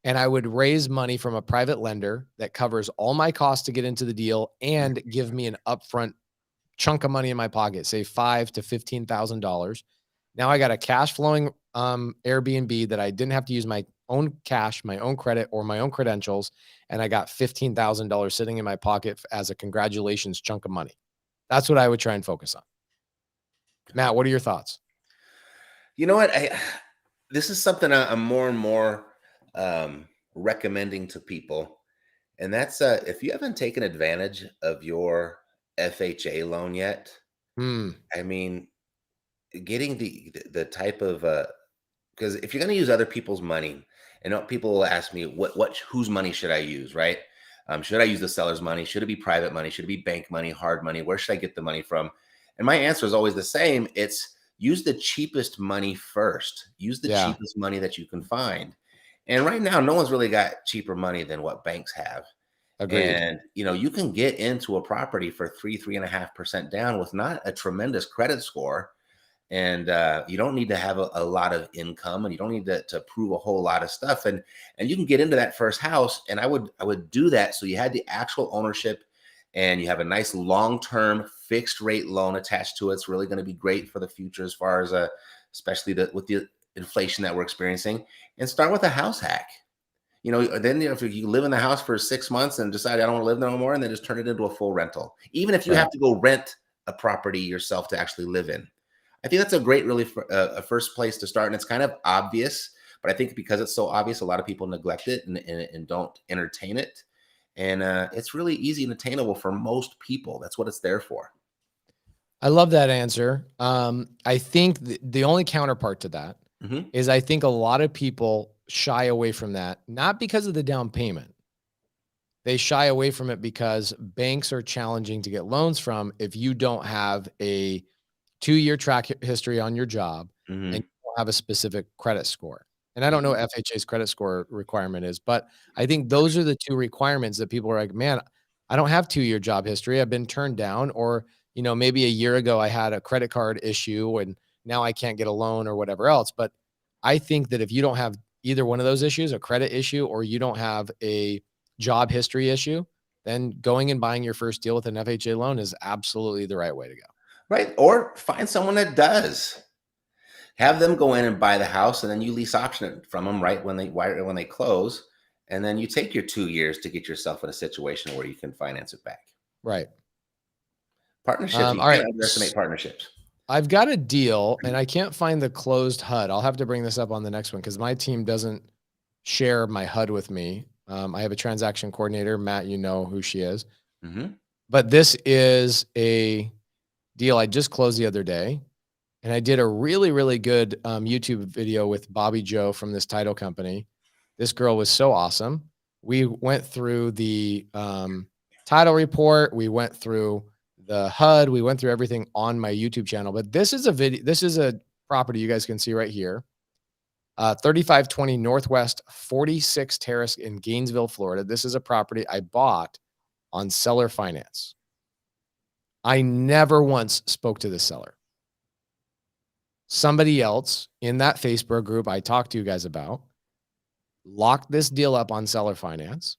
and I would raise money from a private lender that covers all my costs to get into the deal and give me an upfront chunk of money in my pocket, say $5,000 to $15,000. Now I got a cash flowing Airbnb that I didn't have to use my own cash, my own credit, or my own credentials, and I got $15,000 sitting in my pocket as a congratulations chunk of money. That's what I would try and focus on. Matt, what are your thoughts?
You know what? This is something I'm more and more recommending to people, and that's if you haven't taken advantage of your FHA loan yet.
Hmm.
I mean, getting the type of because if you're going to use other people's money, and people will ask me what whose money should I use, right? Should I use the seller's money? Should it be private money? Should it be bank money, hard money? Where should I get the money from? And my answer is always the same. It's use the cheapest money first. Use the
Yeah.
cheapest money that you can find. And right now, no one's really got cheaper money than what banks have.
Agreed.
And you can get into a property for 3.5% down with not a tremendous credit score, and you don't need to have a lot of income, and you don't need to prove a whole lot of stuff, and you can get into that first house. And I would do that so you had the actual ownership, and you have a nice long-term fixed rate loan attached to it. It's really going to be great for the future as far as especially with the inflation that we're experiencing. And start with a house hack. Then if you live in the house for 6 months and decide I don't want to live there no more, and then just turn it into a full rental, even if you
Right.
have to go rent a property yourself to actually live in. I think that's a great, really, a first place to start. And it's kind of obvious, but I think because it's so obvious, a lot of people neglect it and don't entertain it. And it's really easy and attainable for most people. That's what it's there for.
I love that answer. I think the only counterpart to that
Hmm.
is I think a lot of people shy away from that, not because of the down payment. They shy away from it because banks are challenging to get loans from if you don't have a 2-year track history on your job and
Hmm.
you don't have a specific credit score. And I don't know
Hmm.
what FHA's credit score requirement is, but I think those are the 2 requirements that people are like, man, I don't have 2-year job history. I've been turned down, or, maybe a year ago I had a credit card issue and now I can't get a loan or whatever else. But I think that if you don't have either one of those issues, a credit issue, or you don't have a job history issue, then going and buying your first deal with an FHA loan is absolutely the right way to go.
Right. Or find someone that does. Have them go in and buy the house, and then you lease option it from them right when they close. And then you take your 2 years to get yourself in a situation where you can finance it back.
Right.
Partnerships, you
All right.
can't underestimate partnerships.
I've got a deal and I can't find the closed HUD. I'll have to bring this up on the next one because my team doesn't share my HUD with me. I have a transaction coordinator, Matt, you know who she is.
Hmm.
But this is a deal I just closed the other day. And I did a really, really good YouTube video with Bobby Joe from this title company. This girl was so awesome. We went through the title report. We went through the HUD. We went through everything on my YouTube channel. But this is a video. This is a property you guys can see right here. 3520 Northwest 46 Terrace in Gainesville, Florida. This is a property I bought on seller finance. I never once spoke to the seller. Somebody else in that Facebook group I talked to you guys about locked this deal up on seller finance.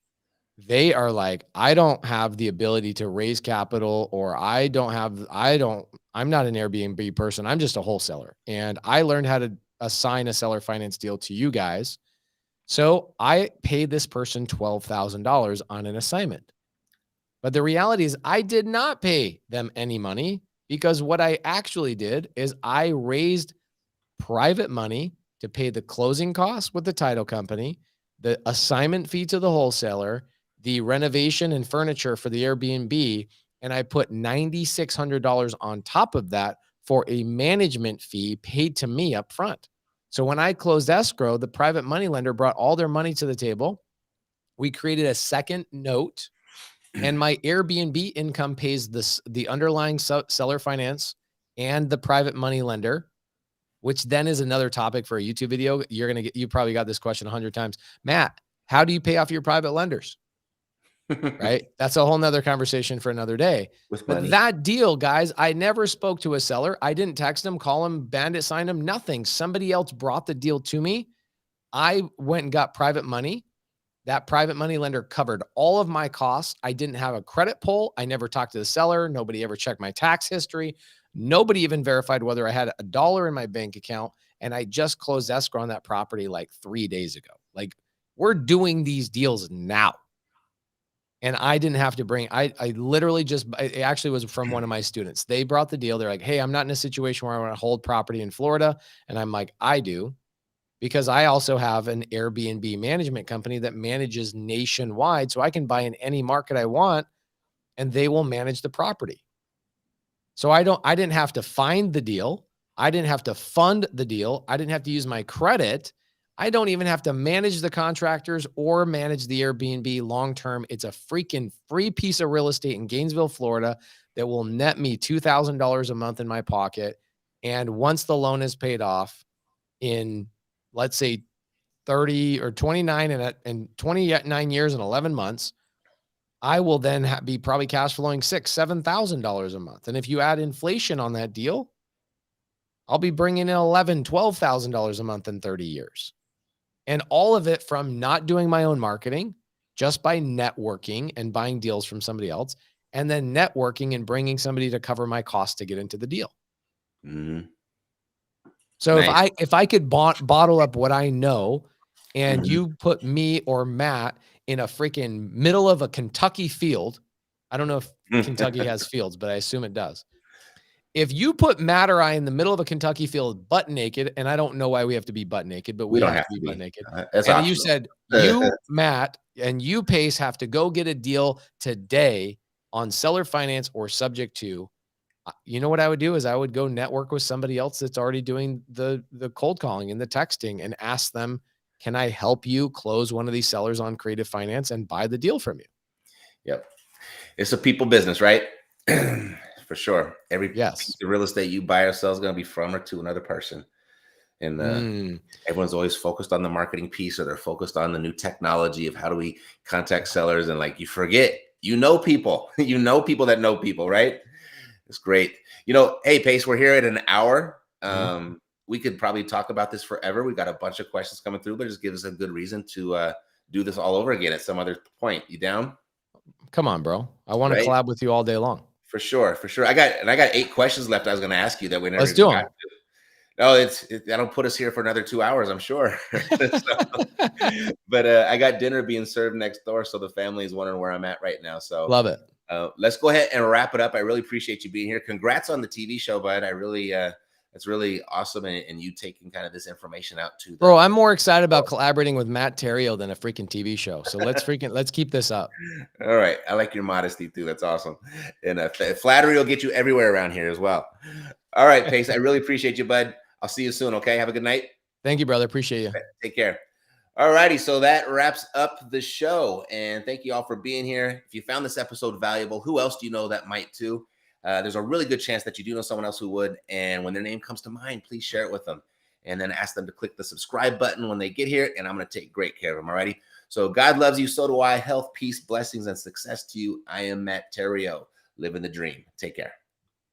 They are like, I don't have the ability to raise capital, or I'm not an Airbnb person. I'm just a wholesaler. And I learned how to assign a seller finance deal to you guys. So I paid this person $12,000 on an assignment. But the reality is I did not pay them any money, because what I actually did is I raised private money to pay the closing costs with the title company, the assignment fee to the wholesaler, the renovation and furniture for the Airbnb, and I put $9,600 on top of that for a management fee paid to me up front. So when I closed escrow, the private money lender brought all their money to the table. We created a second note, and my Airbnb income pays the underlying seller finance and the private money lender, which then is another topic for a YouTube video. You probably got this question 100 times. Matt, how do you pay off your private lenders? Right? That's a whole nother conversation for another day.
With
But
money.
that deal, guys, I never spoke to a seller. I didn't text him, call him, bandit sign him, nothing. Somebody else brought the deal to me. I went and got private money. That private money lender covered all of my costs. I didn't have a credit pull. I never talked to the seller. Nobody ever checked my tax history. Nobody even verified whether I had $1 in my bank account. And I just closed escrow on that property like 3 days ago. Like, we're doing these deals now. And I didn't have to I literally it actually was from one of my students. They brought the deal. They're like, hey, I'm not in a situation where I want to hold property in Florida. And I'm like, I do, because I also have an Airbnb management company that manages nationwide. So I can buy in any market I want, and they will manage the property. So I didn't have to find the deal. I didn't have to fund the deal. I didn't have to use my credit. I don't even have to manage the contractors or manage the Airbnb long-term. It's a freaking free piece of real estate in Gainesville, Florida, that will net me $2,000 a month in my pocket. And once the loan is paid off in, let's say, 30 or 29 and 29 years and 11 months, I will then be probably cash flowing $6,000, $7,000 a month. And if you add inflation on that deal, I'll be bringing in $11,000, $12,000 a month in 30 years. And all of it from not doing my own marketing, just by networking and buying deals from somebody else, and then networking and bringing somebody to cover my costs to get into the deal.
Mm-hmm.
So
Nice.
if I could bottle up what I know, and
Mm-hmm.
you put me or Matt in a freaking middle of a Kentucky field, I don't know if Kentucky has fields, but I assume it does. If you put Matt or I in the middle of a Kentucky field butt naked, and I don't know why we have to be butt naked, but
We
we
don't
have
have
to be butt naked.
That's
And
optional.
you said you, Matt, and you, Pace, have to go get a deal today on seller finance or subject to, you know what I would do is I would go network with somebody else that's already doing the cold calling and the texting, and ask them, can I help you close one of these sellers on creative finance and buy the deal from you?
Yep. It's a people business, right? For sure. Every piece of real estate you buy or sell is going to be from or to another person. And everyone's always focused on the marketing piece, or they're focused on the new technology of how do we contact sellers. And like, you forget, you know people that know people, right? It's great. Hey, Pace, we're here at an hour. We could probably talk about this forever. We've got a bunch of questions coming through, but just give us a good reason to do this all over again at some other point. You down?
Come on, bro. I want to collab with you all day long.
For sure. I got 8 questions left I was going to ask you that we never
Let's do them.
No, that'll put us here for another 2 hours, I'm sure. But I got dinner being served next door, so the family is wondering where I'm at right now. So
love it.
Let's go ahead and wrap it up. I really appreciate you being here. Congrats on the TV show, bud. I really, it's really awesome, and you taking kind of this information out to.
Bro, I'm more excited about collaborating with Matt Theriault than a freaking TV show. So let's keep this up.
All right, I like your modesty too. That's awesome, and flattery will get you everywhere around here as well. All right, Pace, I really appreciate you, bud. I'll see you soon. Okay, have a good night.
Thank you, brother. Appreciate you.
Take care. All righty, so that wraps up the show, and thank you all for being here. If you found this episode valuable, who else do you know that might too? There's a really good chance that you do know someone else who would, and when their name comes to mind, please share it with them, and then ask them to click the subscribe button when they get here, and I'm going to take great care of them. All righty, so God loves you, so do I. Health, peace, blessings, and success to you. I am Matt Theriault. living the dream. Take care.